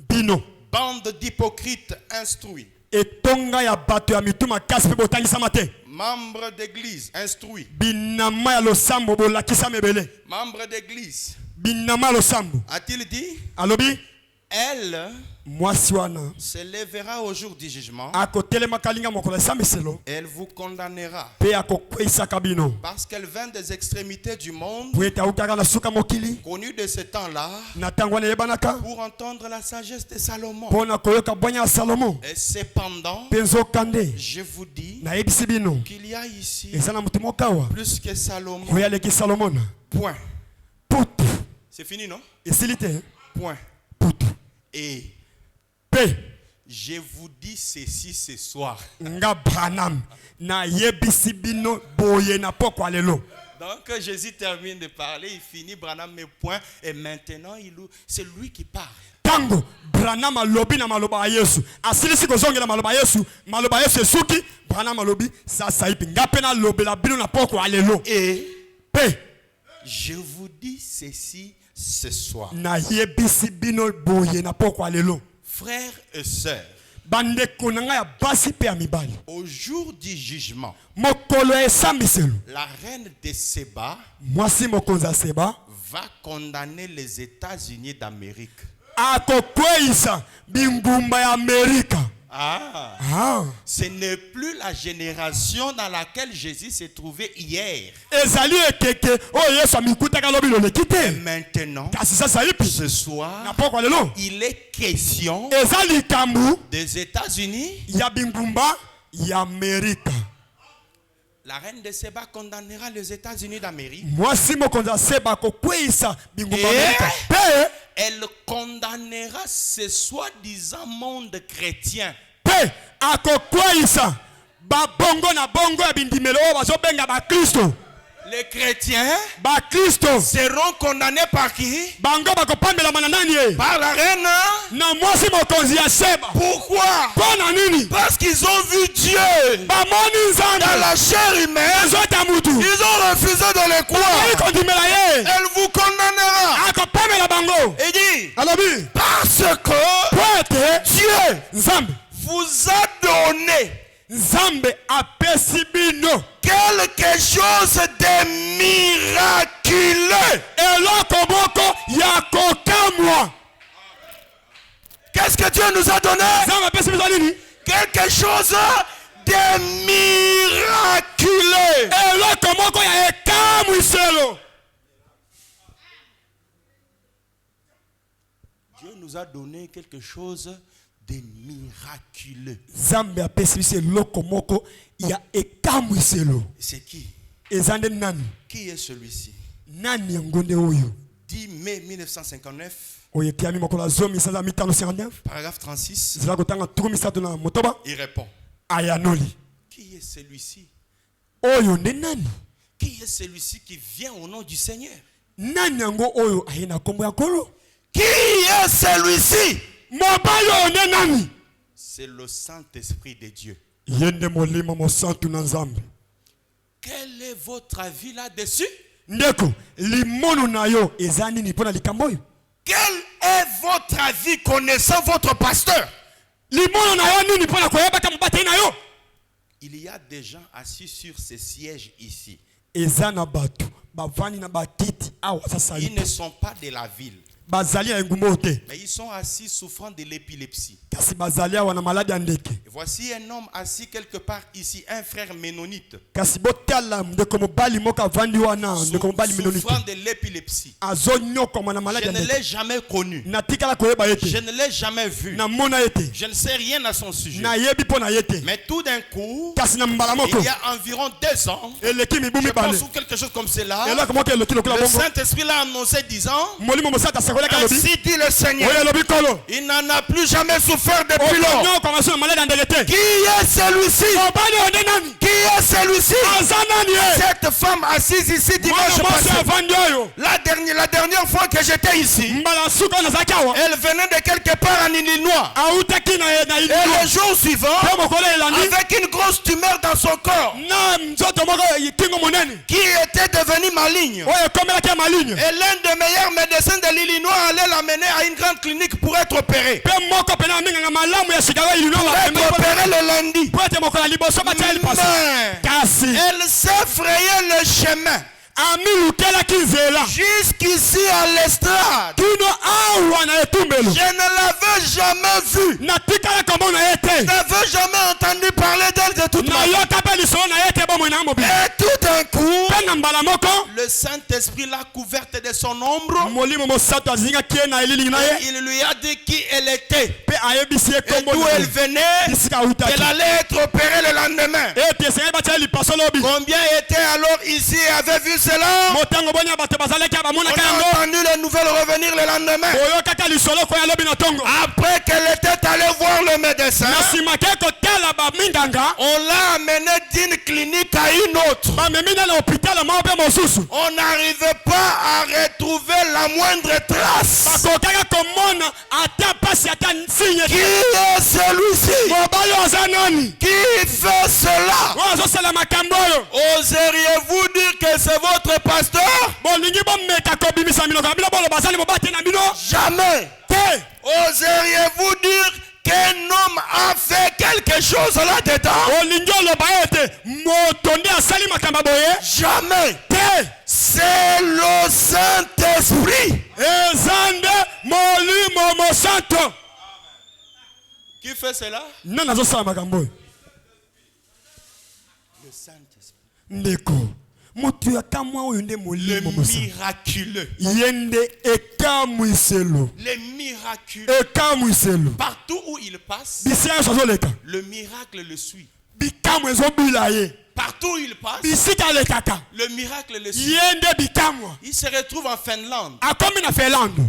bino bande d'hypocrites instruits, etonga ya bato ya mitu makasi mpe botangisama te membres d'église instruits, binama ya losambo bolakisama ebele membres d'église, binama ya losambo a-t-il dit, alobi elle mwasi wana se lèvera au jour du jugement akotelemaka linga mokolo ya esambiselo et elle vous condamnera mpe akokweyisaka bino parce qu'elle vint des extrémités du monde, po ete awukaka na suka mokili connue de ce temps-là, na ntango wana eyebanaka pour entendre la sagesse de Salomon. mpo na koyoka bwanya ya salomo Et cependant, mpe nzokande je vous dis nayebisi bino qu'il y a ici eza na motu moko awa plus que Salomon. oyo aleki salomo na Point. putu C'est fini, non? esili te Point. putu Et mpe je vous dis ceci ce soir. nga branam nayebisi bino boye na pokwa lelo. Donc Jésus termine de parler, il finit, Branham met point, et maintenant c'est lui qui parle. Tango Branham alobi na maloba ya Yesu asilisi kozongela maloba ya Yesu esuki Branham alobi sasa ipi nga pe na lobela bino na pokwa lelo. Et Pe je vous dis ceci ce soir. nayebisi bino boye na pokwa lelo. Frères et sœurs, bandeko na ngai ya basi pe ya mibali. Au jour du jugement, Mokolo ya esambiselo, la reine de Séba mwasi mokonzi ya Seba va condamner les États-Unis d'Amérique. akokweyisa bingumba ya Amerika. Ce n'est plus la génération dans laquelle Jésus s'est trouvé hier. Ezali ekeke o Yesu amikutaka lobi loleki Et te. maintenant, Kasi sasa yipi ce soir, na poko lelo il est question ezali kambu des États-Unis. ya bingumba ya Amerika. La reine de Séba condamnera les États-Unis d'Amérique. Mwasi mokonzi ya Seba akokweyisa bingumba ya Eh? Amerika. Pe Elle condamnera ce soi-disant monde chrétien. pe akokweyisa babongo na bongo ya bindimelo oyo bazobenga bakristo. Les chrétiens Bakristo seront condamnés par qui? bango bakopambelama na nani ye? Par la reine. Na mwasi mokonzi ya Seba. Pourquoi? Mpo na nini? Parce qu'ils ont vu Dieu Bamoni dans nzambe la chair humaine. nzoto ya mutu. Ils ont refusé de le croire. kondimela ye Elle vous condamnera. akopamela bango. Et dit, Alobi parce que po ete Dieu nzambe vous a donné nzambe apesi bino quelque chose de miraculeux. eloko moko ya kokamwa. Qu'est-ce que Dieu nous a donné? Nzambe apesi biso nini? Quelque chose de miraculeux. Eloko moko ya ekamwiselo. Dieu nous a donné quelque chose de miraculeux. Nzambe apesi biso eloko moko ya ekamwiselo. C'est qui? Eza nde nani? Qui est celui-ci? Nani yango nde oyo? 10 mai 1959, Oyo etiami mokolo ya zomi sanza mitano 59. paragraphe 36. Zela kotanga tuku misato na motoba. Il répond. Ayanoli. Qui est celui-ci? Oyo nde nani? Qui est celui-ci qui vient au nom du Seigneur? Nani yango oyo aye na kombo ya kolo? Qui est celui-ci? Mobali oyo nde nani? C'est le Saint-Esprit de Dieu. Yende molimo mosantu na nzambe. Quel est votre avis là-dessus? Ndeko, limono na yo eza nini mpona likambo oyo? Quel est votre avis connaissant votre pasteur? Limono na yo nini mpona koyebaka mobate na yo? Il y a des gens assis sur ces sièges ici. Eza na bato bavandi na bakiti awa sasa Ils hivi. ne sont pas de la ville, Bazali ya engumba te. mais ils sont assis souffrant de l'épilepsie. Kasi bazali awa na maladi ya ndeke. Et voici un homme assis quelque part ici, un frère ménonite, Kasi botala ndeko mobali moko avandi wana ndeko mobali melonite. souffrant de l'épilepsie. Azonyokoma na maladi Je ya ne ndeke. l'ai jamais connu. Natikala koyeba Je ete. ne l'ai jamais vu. Na mona ete. Je ne sais rien à son sujet. Na yebi po na yete. Mais tout d'un coup, Kasi na mbala moko. il y a environ 2 ans, Eleki mibu je mibale. pense ou quelque chose comme cela, Eloko moko eloki lokola le bongo. Saint-Esprit l'a annoncé disant, Molimo mosata sakoleka lobi. ainsi dit le Seigneur, Oyo lobi kolo. il n'en a plus jamais souffert depuis lors. Onyoko maso na maladi ya ndeke te. Qui est celui-ci? Mobali oyo nde nani? Qui est celui-ci? Aza nani ye? Cette femme assise ici dimanche Mwana mwasi passé, avandi oyo. la dernière fois que j'étais ici, Mbala suka oyo nazalaki awa. elle venait de quelque part en Illinois. Autaki na Et Illinois. le jour suivant, Pe mokolo elandi. avec une grosse tumeur dans son corps, Na nzoto moko kingo monene. qui était devenue maligne. Oyo ekomelaki ya maligne. Et l'un des meilleurs médecins de l'Illinois allait l'amener à une grande clinique pour être opéré. Pe moko pena aminganga malamu ya sika oyo Illinois. Pour être opéré le lundi. Po ete mokolo ya liboso batia lipaso. Mais Kasi elle s'est frayé le chemin amilukelaki nzela. jusqu'ici à l'estrade. Kino awa na etumbelo. Je ne l'avais jamais vue. Natikala komona ye Je te. n'avais jamais entendu parler d'elle de toute ma vie. Nayoka pe lisolo na ye te bomoi na mobili. Et tout d'un coup, Pe na mbala moko. le Saint-Esprit l'a couverte de son ombre. Molimo mosato azingaki ye na elili na Et ye. il lui a dit qui elle était Pe ayebisi ye et kombo d'où na elle ye. venait. Bisika Elle autaki. allait être opérée le lendemain. Ete esengai batia lipaso lobi. Combien étaient alors ici et avaient vu cela? Motango boni ya bato bazalaki ya On bamonaka a yango. entendu les nouvelles revenir le lendemain. Oyokaka lisolo koya lobi na tongo. Après qu'elle était allée voir le médecin, Na nsima ke kotala baminganga. on l'a amenée d'une clinique à une autre. Bamemi na hôpital moko pe mosusu. On n'arrivait pas à retrouver la moindre trace. Bakokaka komona ata pasi ata signe Qui te. est celui-ci? Mobali oyo aza nani? Qui fait cela? Oyo azosala makambo oyo. Oseriez-vous dire que c'est votre pasteur? Bolingi bomeka kobimisa minoko ya bino bolo bazali mobate na bino. Jamais. Te. Oseriez-vous dire qu'un homme a fait quelque chose là-dedans? olingi oloba ete moto nde asali makambo boye Jamais. te C'est le Saint-Esprit. eza nde molimo mosanto. Qui fait cela? nani azosala makambo oyo? Le Saint-Esprit. ndeko moto ata mwa oyo nde Le molimo mosanto miraculeux. ye nde ekamwiselo Les miraculeux. ekamwiselo Partout où il passe, bisika nyonso azoleka le miracle le suit. bikamwa ezobila ye Partout où il passe, bisika alekaka le miracle le suit. ye nde bikamwa Il se retrouve en Finlande. akomi na Finlande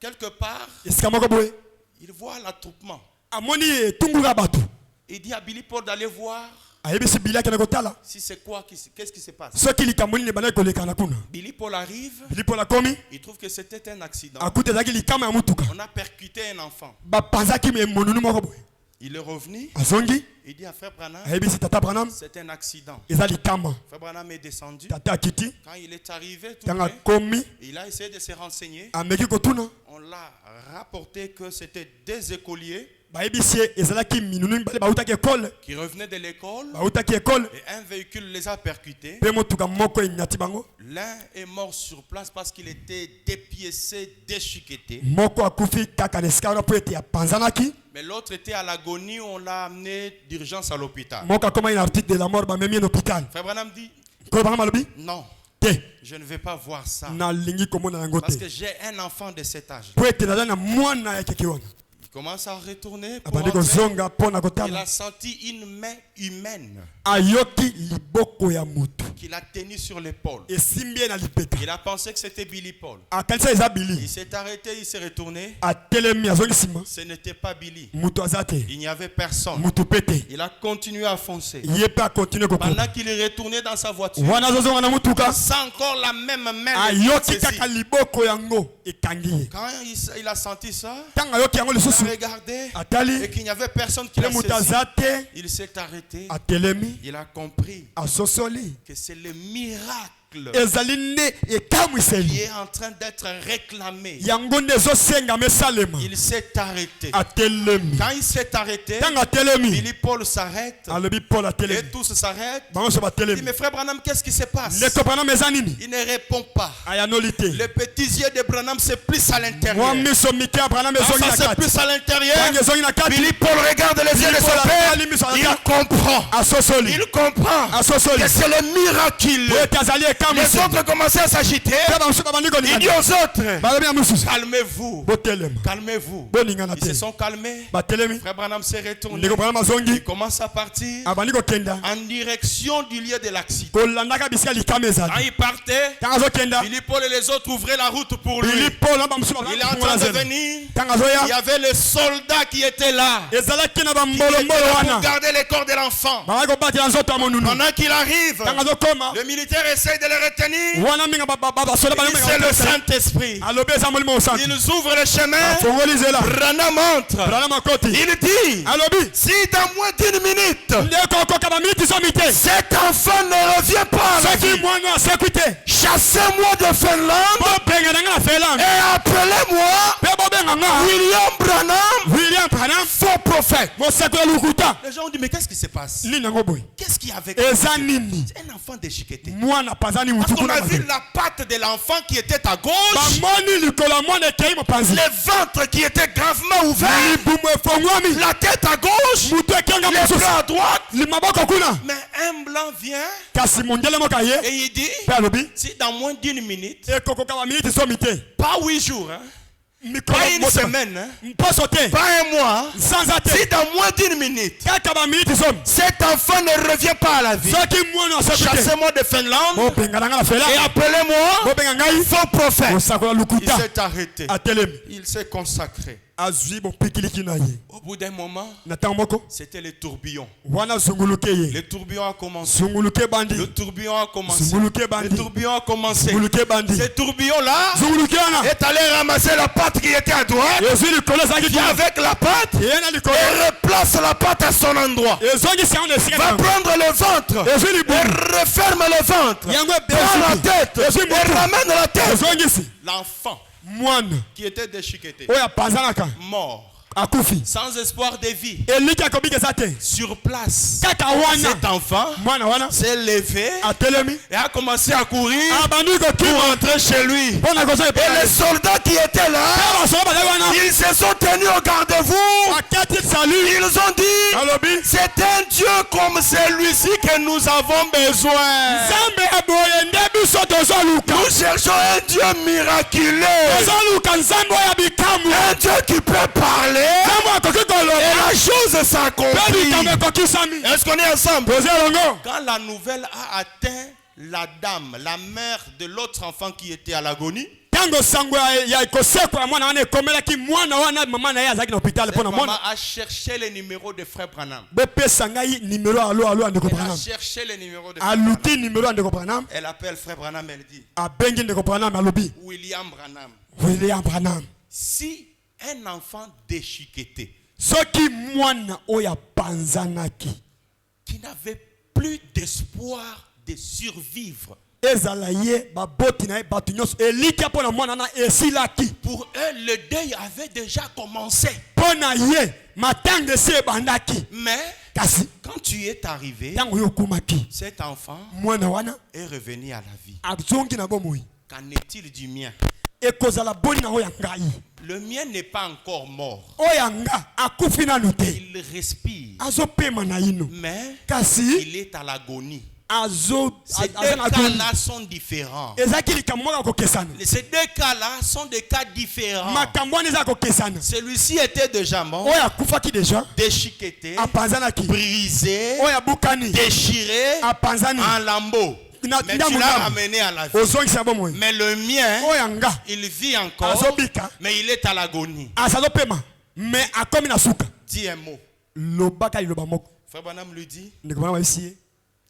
Quelque part, esika moko boye il voit l'attroupement. amoni etunguluka bato Il dit à Billy Paul d'aller voir ayebisi bili akende kotala si c'est quoi, qu'est-ce qui se passe. soki likambo nini ebandaki koleka na kuna. Billy Paul arrive, bili mpo akomi il trouve que c'était un accident. akuta ezalaki likama ya motuka On a percuté un enfant. bapanzaki emonunu moko boye Il est revenu, azongi il dit à Frère Branham, ayebisi tata Branham c'est un accident. eza likama. Frère Branham est descendu. tata akiti Quand il est arrivé, tout ntango près, akomi il a essayé de se renseigner. ameki kotuna On l'a rapporté que c'était des écoliers bayebisi ye ezalaki minunu mibale bautaki ekole qui revenaient de l'école bautaki ekole et un véhicule les a percutés. mpe motuka moko enyati bango L'un est mort sur place parce qu'il était dépiécé, déchiqueté. moko akufi kaka na esika wana mpo ete apanzanaki Mais l'autre était à l'agonie, on l'a amené d'urgence à l'hôpital. moko akomaki na article de la mort bamemi ye na hôpital Frère Branham dit, kolo bango balobi non, te je ne vais pas voir ça. nalingi komona yango Parce te que j'ai un enfant de cet âge. mpo ete naza na mwana ya keke wana Il commence à retourner pour abandi rentrer. kozonga mpo na Il kotala a senti une main humaine ayoki liboko ya motu qu'il a tenue sur l'épaule. esimbi ye na lipeka Il a pensé que c'était Billy Paul. akanisa eza Il bili s'est arrêté, il s'est retourné. atelemi azongi nsima Ce n'était pas Billy. moto aza te Il n'y avait personne. motu mpe te Il a continué à foncer. ye mpe akontinue kokota Pendant qu'il est retourné dans sa voiture, wana azozonga na motuka c'est encore la même main. ayoki Ceci. kaka liboko yango ekangi ye Quand il a senti ça, ntango ayoki yango il a lisusu regardé et atali qu'il n'y avait personne qui mpe l'a moto saisi. aza te Il s'est arrêté. atelemi Il a compris asosoli que c'est le miracle ezali nde qui ekamwiseli est en train d'être réclamé. yango nde ezosengama esalema Il s'est arrêté. atelemi Quand il s'est arrêté, ntango atelemi Billy Paul s'arrête alobi paul et atelemi tous s'arrêtent. bango nyonso Il dit, batelemi mais frère Branham, qu'est-ce qui se passe? ndeko branam eza nini Il ne répond pas. ayanoli te Les petits yeux de Branham, c'est plus à mwa l'intérieur. miso mike ya branam Quand ezongi ça na c'est kati plus à l'intérieur, ntango ezongi na kati Billy Paul regarde les yeux de Billy son Paul père. atali miso na Il kati comprend. asosoli Il comprend asosoli que c'est le miracle. po ete azali Les ekamwiseli autres commençaient à s'agiter. mpe bamosusu babandi Il dit kolingana aux autres, balobi ya mosusu calmez-vous. botelema Calmez-vous. bolingana Ils se te sont calmés. batelemi Frère Branham s'est retourné. ndeko branam azongi Il commence à partir abandi kokenda en direction du lieu de l'accident. kolandaka bisika likama Quand ezali il partait, ntango azokenda Billy Paul et les autres ouvraient la route pour lui. bili paul na bamosusu Il est en train de zela venir. ntango Il y azoya avait les soldats qui étaient là. ezalaki na Qui étaient bambolombolo là wana pour garder les corps de l'enfant. bazali kobatela nzoto ya monunu Pendant qu'il arrive, ntango azokoma le militaire essaye de le retenir. wana mingi basoda Il dit, c'est le Saint-Esprit. alobi eza molimo mosantu Ils ouvrent le chemin. afongoli nzela Branham entre. branam akoti Il dit, alobi si dans moins d'une minute, ndeko okoka baminiti zomi te cet enfant ne revient pas à la soki vie, mwana asekwi te chassez-moi de Finlande bobenga na nga na finlande et appelez-moi mpe bobenga nga William Branham, william branam faux prophète. mosekoli lukuta Les gens ont dit, mais qu'est-ce qui se passe? nini yango boye Qu'est-ce qu'il y a avec eza nini C'est un enfant déchiqueté. mwana panzani Parce mutu qu'on kuna a vu mazeli la patte de l'enfant qui était à gauche, bamoni likolo ya mwana ekei mopanzi le ventre qui était gravement ouvert, libumu efongwami la tête à gauche, mutu ekenga les mosusu bras à droite. limaboko kuna Mais un blanc vient kasi mondele moko aye et il dit, mpe alobi si dans moins d'une minute, ekokoka baminiti zomi te pas 8 jours, hein, mikolo pas une motema. semaine, hein, mposo te pas un mois, sanza te si dans moins d'une minute, kaka baminiti zomi cet enfant ne revient pas à la vie, soki mwana asekwi te chassez-moi de Finlande bobenga na nga na et fela appelez-moi bobenga ngai faux prophète. kosakola Il lukuta s'est arrêté. atelemi Il s'est consacré. azwi bopikiliki na ye Au bout d'un moment, na ntango moko c'était le tourbillon. wana zunguluke ye Le tourbillon a commencé. zunguluke bandi Le tourbillon a commencé. zunguluke Le bandi tourbillon a commencé. zunguluke bandi Ce tourbillon-là zunguluke wana est allé ramasser la patte qui était à droite, ezwi likolo ezalaki vient kuna avec la patte ye na likolo et replace la patte à son endroit. ezongisi yango na esika Va yango prendre le ventre ezwi et libumu referme le ventre. yango Prends la ebesuki tête ezwi et motu ramène la tête. ezongisi L'enfant mwana qui était déchiqueté, oyo apanzanaka mort. akufi sans espoir de vie. eliki akobika eza te Sur place, kaka wana cet enfant mwana wana s'est levé atelemi et a commencé à courir abandi pour kokima rentrer chez lui. mpo na kozwa Et les soldats qui étaient là, basoda bazali wana ils se sont tenus au garde-vous. bakati salu Ils ont dit, alobi c'est un Dieu comme celui-ci que nous avons besoin. nzambe ya boye nde biso tozoluka Nous cherchons un Dieu miraculeux. tozoluka nzambe oyo ya bikamwa Un Dieu qui peut parler. nzambe akoki Et koloba la chose mpe s'accomplit. likambo ekokisami Est-ce qu'on est ensemble? tozi elongo Quand la nouvelle a atteint la dame, la mère de l'autre enfant qui était à l'agonie, ntango sango ya ekosekwa ya mwana wana ekomelaki mwana wana mama na ye azalaki na hôpital mpo na maman mwana a cherché le numéro de frère Branham. bopesa ngai nimero alo ya ndeko Elle a branam cherché le numéro de frère Branham. aluti nimero ya ndeko branam Elle appelle frère Branham, elle dit, abengi ndeko branam alobi William Branham, william branam si un enfant déchiqueté, soki mwana oyo apanzanaki qui n'avait plus d'espoir de survivre, ezala ye baboti na ye bato nyonso elikya mpo na mwana wana esilaki pour eux, le deuil avait déjà commencé. mpo na ye matanga esi ebandaki Mais kasi quand tu es arrivé, ntango oyo okumaki cet enfant mwana wana est revenu à la vie. azongi na bomoi Qu'en est-il du mien? ekozala boni na oyo ya ngai Le mien n'est pas encore mort. oyo ya nga akufi nanu te Il respire, azopema na ino mais kasi il est à l'agonie. aza Ces deux na goni cas-là sont différents. ezalaki likambo moko ya kokesana Ces deux cas-là sont des cas différents. makambo wana eza ya kokesana Celui-ci était déjà mort, oyo akufaki deja déchiqueté, apanzanaki brisé, oyo abukani déchiré apanzani en lambeaux. Mais tu l'as ramené à la vie. ozongisa bomoi Mais le mien, oyo ya nga il vit encore, azobika mais il est à l'agonie. azalopema me akomi na suka Dis un mot. lobaka liloba moko Frère Branham lui dit, ndeko bana babisi ye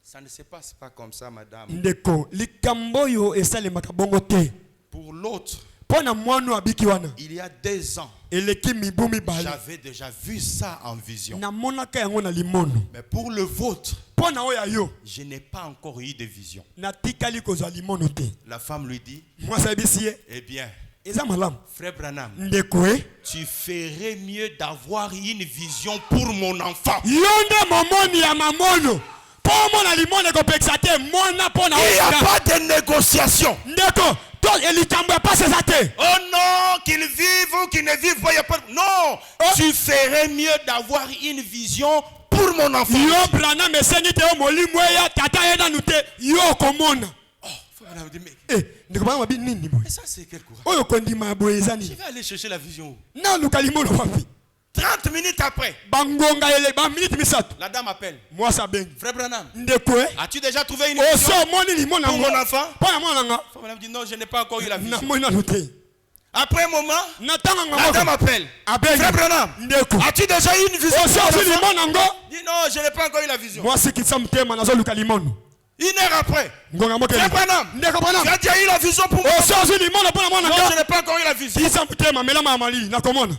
ça ne se passe pas comme ça, madame. ndeko likambo oyo esalemaka bongo te Pour l'autre, mpo na mwana oyo abiki wana il y a 2 ans, eleki mibu mibale j'avais déjà vu ça en vision. namonaka yango na limono Mais pour le vôtre, mpo na oyo ya yo je n'ai pas encore eu de vision. natikali kozwa limono te La femme lui dit, mwasi ayebisi ye eh bien, eza malamu frère Branham, ndeko e tu ferais mieux d'avoir une vision pour mon enfant. yo nde momoni ya mamono mpo omona limono ekopekisa te mwana mpo na Il n'y a oyo pas de négociation. ndeko to likambo ya pasi eza te Oh non, qu'ils vivent ou qu'ils ne vivent pas, il n'y a pas. Non, tu ferais mieux d'avoir une vision pour mon enfant. yo branam esengi te yo molimo eya tata ye nanu te yo okomona Oh, frère Branham dit, mais ndeko bana mabi nini boye ça c'est quel courage. oyo kondima ya boye eza Je nini vais aller chercher la vision. naluka limono wapi 30 minutes après, bangonga ele baminiti misato la dame appelle. mwasi abengi Frère Branham, ndeko e as-tu déjà trouvé une oso vision omoni limono pour yango mon enfant? mpo na mwana nanga Frère Branham dit, non, je n'ai pas encore eu la vision. namoni nanu te Après un moment, na ntanga la dame moko appelle. abengi Frère Branham, ndeko as-tu déjà eu une vision oso pour mon ozwi enfant? limono yango Dit, non, je n'ai pas encore eu la vision. mwasi kitisa motema nazoluka limono 1 heure après, ngonga moko Frère eli Branham, ndeko tu branam as déjà eu la vision pour mon enfant? oso ozwi limono mpo na mwana Non, je nanga n'ai pas encore eu la vision. kitisa motema melama ya malili nakomona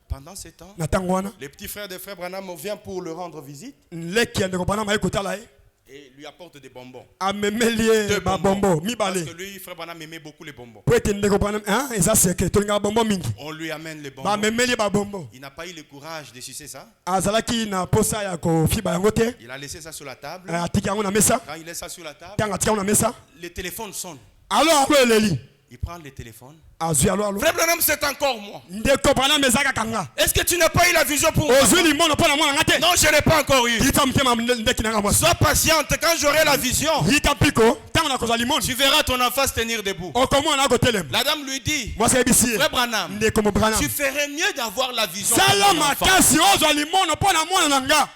Pendant ce temps, na ntango wana le petit frère de Frère Branham vient pour le rendre visite leki ya ndeko branam aye kotala ye et lui apporte des bonbons. amemeli ye 2 babombo Parce que mibale lui, Frère Branham aimait beaucoup les bonbons. po ete ndeko branam eza seke tolingaka bombo mingi On lui amène les bonbons. bamemeli ye babombo Il n'a pas eu le courage de sucer ça. azalaki na posa ya kofiba yango te Il a laissé ça sur la table. atiki yango na mesa Quand il laisse ça sur la table, ntango atika yango na mesa le téléphone sonne. alo alo eleli Il prend le téléphone. azwi alo alo Frère Branham, c'est encore moi. ndeko branam eza kaka nga Est-ce que tu n'as pas eu la vision pour moi? ozwi limono mpo na mwana nga te Non, je n'ai pas encore eu. yika motema ndeki nanga mwasi Sois patiente. Quand j'aurai la vision, yika mpiko ntango nakozwa limono tu verras ton enfant se tenir debout. okomona akotelema La dame lui dit, mwasi ayebisi ye Frère Branham, ndeko mo branam tu ferais mieux d'avoir la vision pour sala mon enfant. makasi ozwa limono mpo na mwana na nga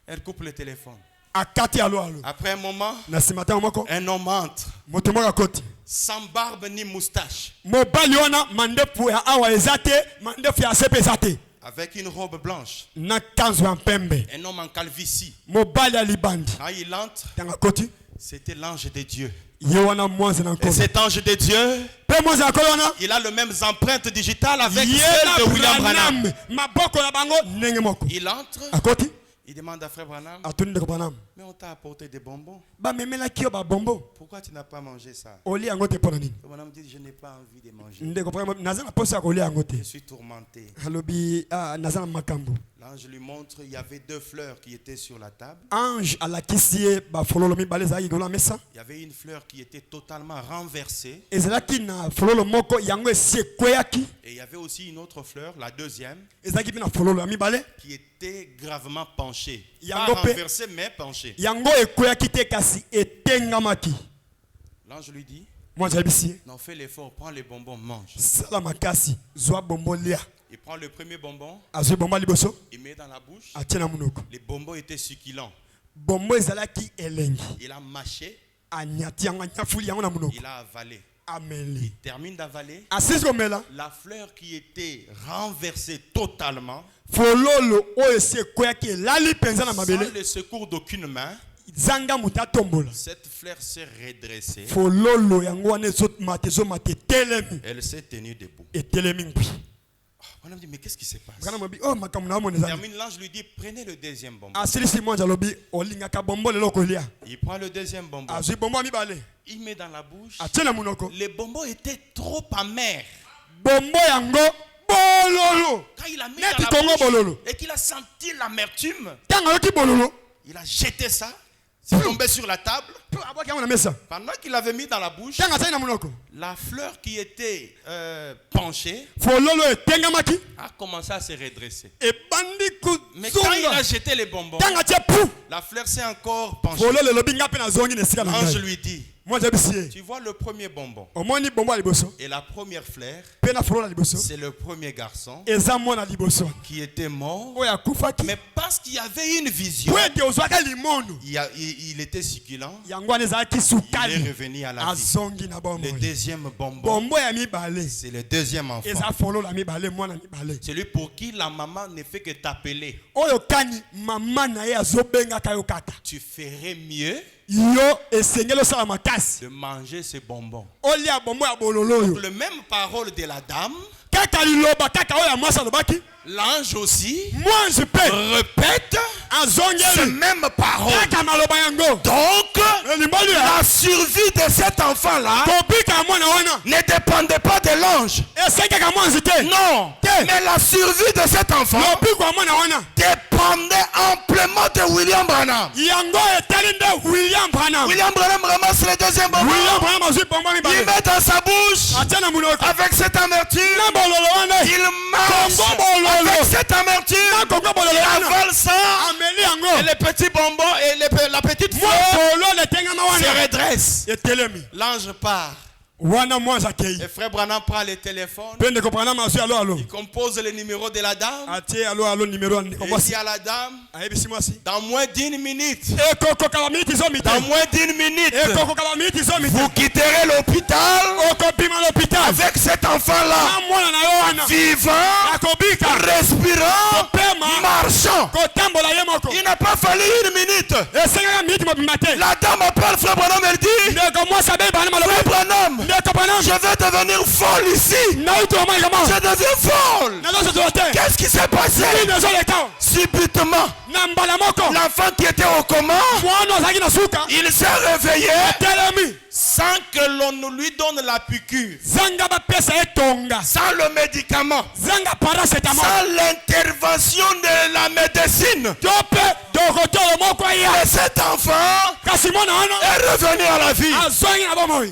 Elle coupe le téléphone. akati alo alo Après un moment, na nsima ntango moko un homme entre, moto moko akoti sans barbe ni moustache, mobali wana mandefu ya awa eza te mandefu ya sepe eza te avec une robe blanche. na kanzo ya mpembe Un homme en calvitie. mobali ya libandi Quand il entre, ntango akoti c'était l'ange de Dieu. ye wana mwasi na Et nkolo cet ange de Dieu, mpe mwasi na nkolo wana il a le même empreinte digitale avec ye celle de na William Branham. branam maboko na bango ndenge moko Il entre, akoti Il demande à Frère Branham, atuni ndeko Branham mais on t'a apporté des bonbons. bamemelaki yo babombo Pourquoi tu n'as pas mangé ça? olia yango te mpo na nini? Frère Branham dit, je n'ai pas envie de manger. Ndeko Branham naza na posa ya kolia yango te. Je suis tourmenté. alobi naza na makambo. L'ange lui montre, il y avait 2 fleurs qui étaient sur la table. Ange alakisi ye bafololo mibale ezalaki likolo ya mesa. Il y avait une fleur qui était totalement renversée. ezalaki na fololo moko yango esi ekweyaki. Et il y avait aussi une autre fleur, la deuxième, ezalaki mpe na fololo ya mibale qui était gravement penchée. Pas Yango pe- renversée, mais penchée. yango ekweyaki te kasi etengamaki. L'ange lui dit, mwasi ayebisi ye non, fais l'effort, prends les bonbons, mange. sala makasi zwa bombo lia. Il prend le premier bonbon, azwi bombo ya liboso il met dans la bouche. atie na monoko. Les bonbons étaient succulents. bombo ezalaki elengi. Il a mâché, anyati yango anyafuli yango na monoko il a avalé. ameli. Termine d'avaler. asisi komela La fleur qui était renversée totalement, fololo oyo esi ekweyaki elali mpenza na sans mabele le secours d'aucune main, zanga moto atombola. cette fleur s'est redressée. fololo yango wana ezomata etelemi. Elle s'est tenue debout. etelemi ngwi. On a dit, mais qu'est-ce qui se passe? kana mobi oh makambo na omona ezali. Termine, l'ange lui dit, prenez le deuxième bonbon. asilisi mwanja alobi olingaka bombo lelo kolia. Il prend le deuxième bonbon. azwi bombo ya mibale Il met dans la bouche. atie na monoko. Les bonbons étaient trop amers. bombo yango bololo. Quand il a mis Neti dans Congo la bololo. bouche et qu'il a senti l'amertume, ntango ayoki bololo il a jeté ça. C'est tombé sur la table. abwaki yango na mesa. Pendant qu'il avait mis dans la bouche, ntango azali na monoko la fleur qui était penchée fololo etengamaki a commencé à se redresser. ebandi Mais quand il a kozonga. jeté les bonbons, ntango atie pu la fleur s'est encore penchée. fololo elobi nga mpe nazongi na esika na L'ange ngai. lui dit, mwanja ayebisi ye tu vois le premier bonbon omoni bombo ya liboso et la première fleur, mpe na fololo ya liboso c'est le premier garçon eza mwana liboso qui était mort. oyo akufaki Mais parce qu'il y avait une vision, po ete ozwaka limono il était succulent. yango wana ezalaki Il est sukali revenu à la vie. azongi na Le bomoi. deuxième bonbon, bombo ya mibale c'est le deuxième enfant. eza fololo ya mibale mwana mibale Celui pour qui la maman ne fait que t'appeler. oyo kani mama na ye azobengaka yo kaka Tu ferais mieux yo esengeli osala makasi de manger ces bonbons. olia bombo ya bololo oyo Le même parole de la dame, kaka liloba kaka oyo ya mwasi alobaki l'ange aussi mwasi mpe répète ce azongeli même parole. kaka maloba yango. Donc, elimboli la survie de cet enfant-là kobika ya mwana wana ne dépendait pas de l'ange. esengaka mwasi te Non, Te. mais la survie de cet enfant lobiko ya mwana wana dépendait amplement de William Branham. yango etali nde William Branham. William Branham ramasse le deuxième bonbon. William Branham azwi bombo Il mibale met dans sa bouche atia na monoko avec cette amertume. na bololo wana Il marche Congo bololo. avec cette amertume. na kongo bololo Il wana avale ça. ameli Et yango les petits bonbons et la petite mwa fleur fololo etengama se wana redressent. etelemi L'ange part. wana mwasi akei Et frère Branham prend le téléphone. mpe ndeko Branham azwi alo alo Il compose le numéro de la dame. atie alo alo nimero ya ndeko Et il mwasi dit à la dame, ayebisi mwasi dans moins d'une minute, ekokoka baminiti zomi te dans moins d'une minute, ekokoka baminiti zomi vous te quitterez l'hôpital okobima l'hôpital avec cet enfant-là, na mwana na yo wana vivant, akobika respirant, kopema marchant. kotambola ye moko Il n'a pas fallu une minute. esengaka miniti mobimba te La dame appelle frère Branham, elle dit, ndeko mwasi abeli Branham alobi frère Branham, ndeko Branham je vais devenir folle ici. nauti omalikama Je deviens folle. nazosotola te Qu'est-ce qui s'est passé? nini ezoleka Subitement, na mbala moko l'enfant qui était au coma, mwana azalaki na suka il s'est réveillé telemi sans que l'on ne lui donne la piqûre, zanga bapesa ye tonga sans le médicament, zanga paracetamol sans l'intervention de la médecine. to mpe dokotolo moko Et aya cet enfant kasi mwana wana est revenu à la vie. azongi na bomoi.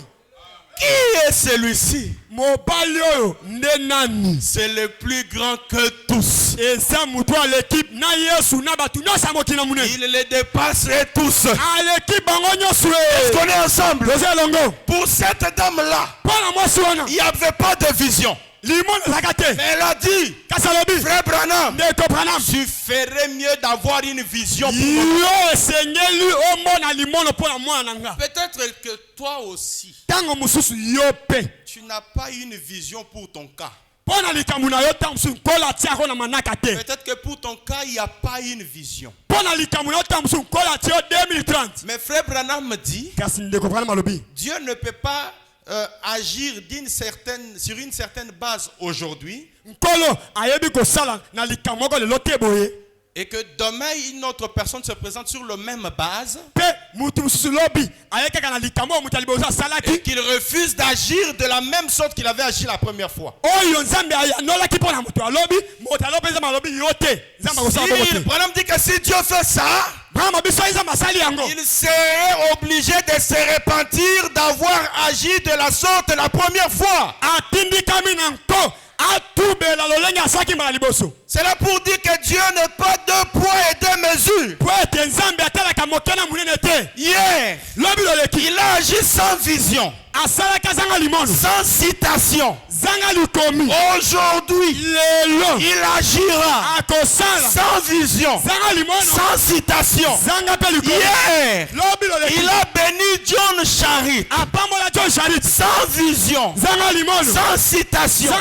Qui est celui-ci? mobali oyo nde nani C'est le plus grand que tous. eza motu aleki na yesu na bato nyonso ya mokili na monene Il les dépasserait tous. aleki bango nyonso Est-ce qu'on est ensemble? toza elongo Pour cette dame-là, mpo na mwasi wana il n'y avait pas de vision. limono ezalaka te Mais elle a dit, kasi alobi frère Branham, ndeko Branham tu ferais mieux d'avoir une vision pour moi. yo esengeli omona limono mpo na mwana na nga Peut-être que toi aussi, ntango mosusu yo mpe tu n'as pas une vision pour ton cas. mpo na likambo na yo ntango mosusu nkola atia yango na manaka te Peut-être que pour ton cas, il n'y a pas une vision. mpo na likambo na yo ntango mosusu nkola atia yo 2030 Mais frère Branham me dit, kasi ndeko Branham alobi Dieu ne peut pas agir sur une certaine base aujourd'hui nkolo ayebi kosala na likambo moko lelo te boye Et que demain, une autre personne se présente sur la même base. Et qu'il refuse d'agir de la même sorte qu'il avait agi la première fois. Branham dit que si Dieu fait ça, il serait obligé de se repentir d'avoir agi de la sorte la première fois. C'est là pour dire que Dieu n'est pas deux poids et deux mesures. Hier, il a agi sans vision, sans citation. Aujourd'hui, il agira sans vision, sans citation. Hier, il a béni John Charit sans vision, sans citation.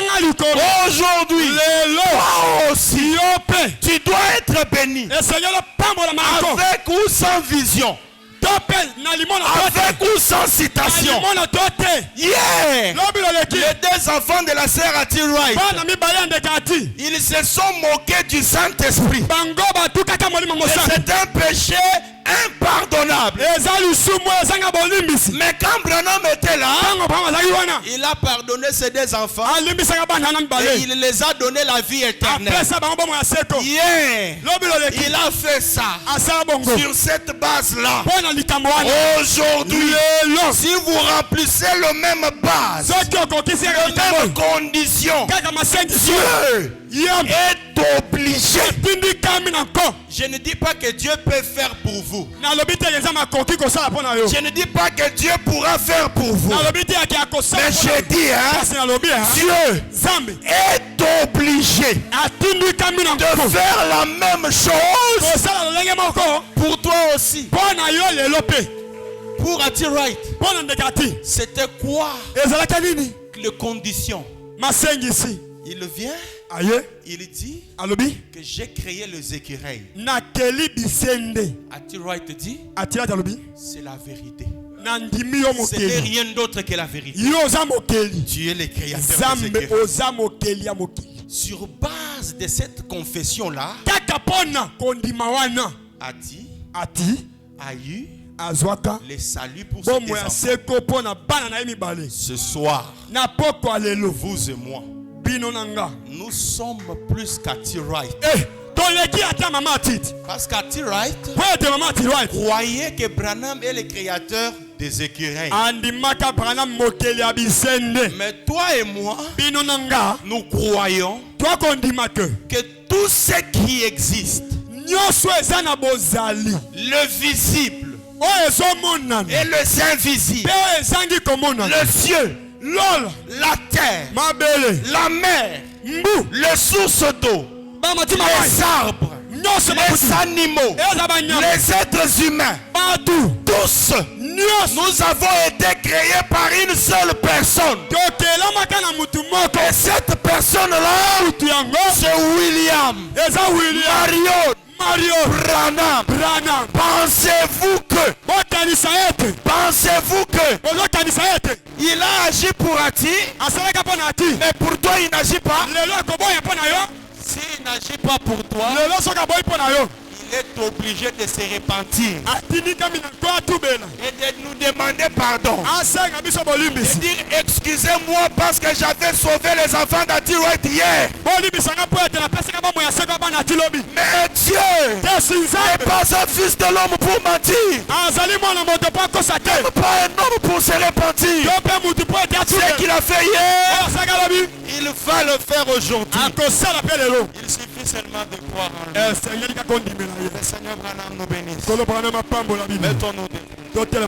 Aujourd'hui, toi aussi, tu dois être béni avec ou sans vision, avec ou sans citation. Yeah. Les deux enfants de la sœur Ati Wright, ils se sont moqués du Saint-Esprit. Et c'est un péché impardonnable. Mais quand Branham était là, il a pardonné ces deux enfants et il les a donné la vie éternelle. Yeah. Il a fait ça sur cette base-là. Aujourd'hui, si vous remplissez le même base, les mêmes conditions, Dieu est obligé. Je ne dis pas que Dieu peut faire pour vous. Je ne dis pas que Dieu pourra faire pour vous. Mais je dis, Dieu est obligé de faire la même chose pour toi aussi. Pour Ati Wright, c'était quoi les conditions? Il vient, il dit que j'ai créé les écureuils. Ati Wright dit, c'est la vérité. Ce n'est rien d'autre que la vérité. Tu es le créateur des écureuils. Sur base de cette confession-là, Ati a eu le salut pour ses enfants. Ce soir, vous et moi, nous sommes plus qu'Ati Wright. Parce qu'Ati Wright croyait que Branham est le créateur des écureuils. Mais toi et moi, nous croyons que tout ce qui existe, le visible et les invisibles, le ciel, la terre, la mer, les sources d'eau, les arbres, les animaux, les êtres humains, tous, nous avons été créés par une seule personne. Et cette personne-là, c'est William Mario Branham. Pensez-vous que il a agi pour Ati, mais pour toi il n'agit pas? S'il n'agit pas pour toi, il est obligé de se repentir et de nous demander pardon. Et dire excusez-moi parce que j'avais sauvé les enfants d'Ati Wright hier. Mais Dieu n'est pas un fils de l'homme pour mentir. Même pas un homme pour se repentir. Ce qu'il a fait hier, il va le faire aujourd'hui. Il suffit seulement de croire en lui. Le Seigneur Branham nous bénisse. Mettons-nous debout.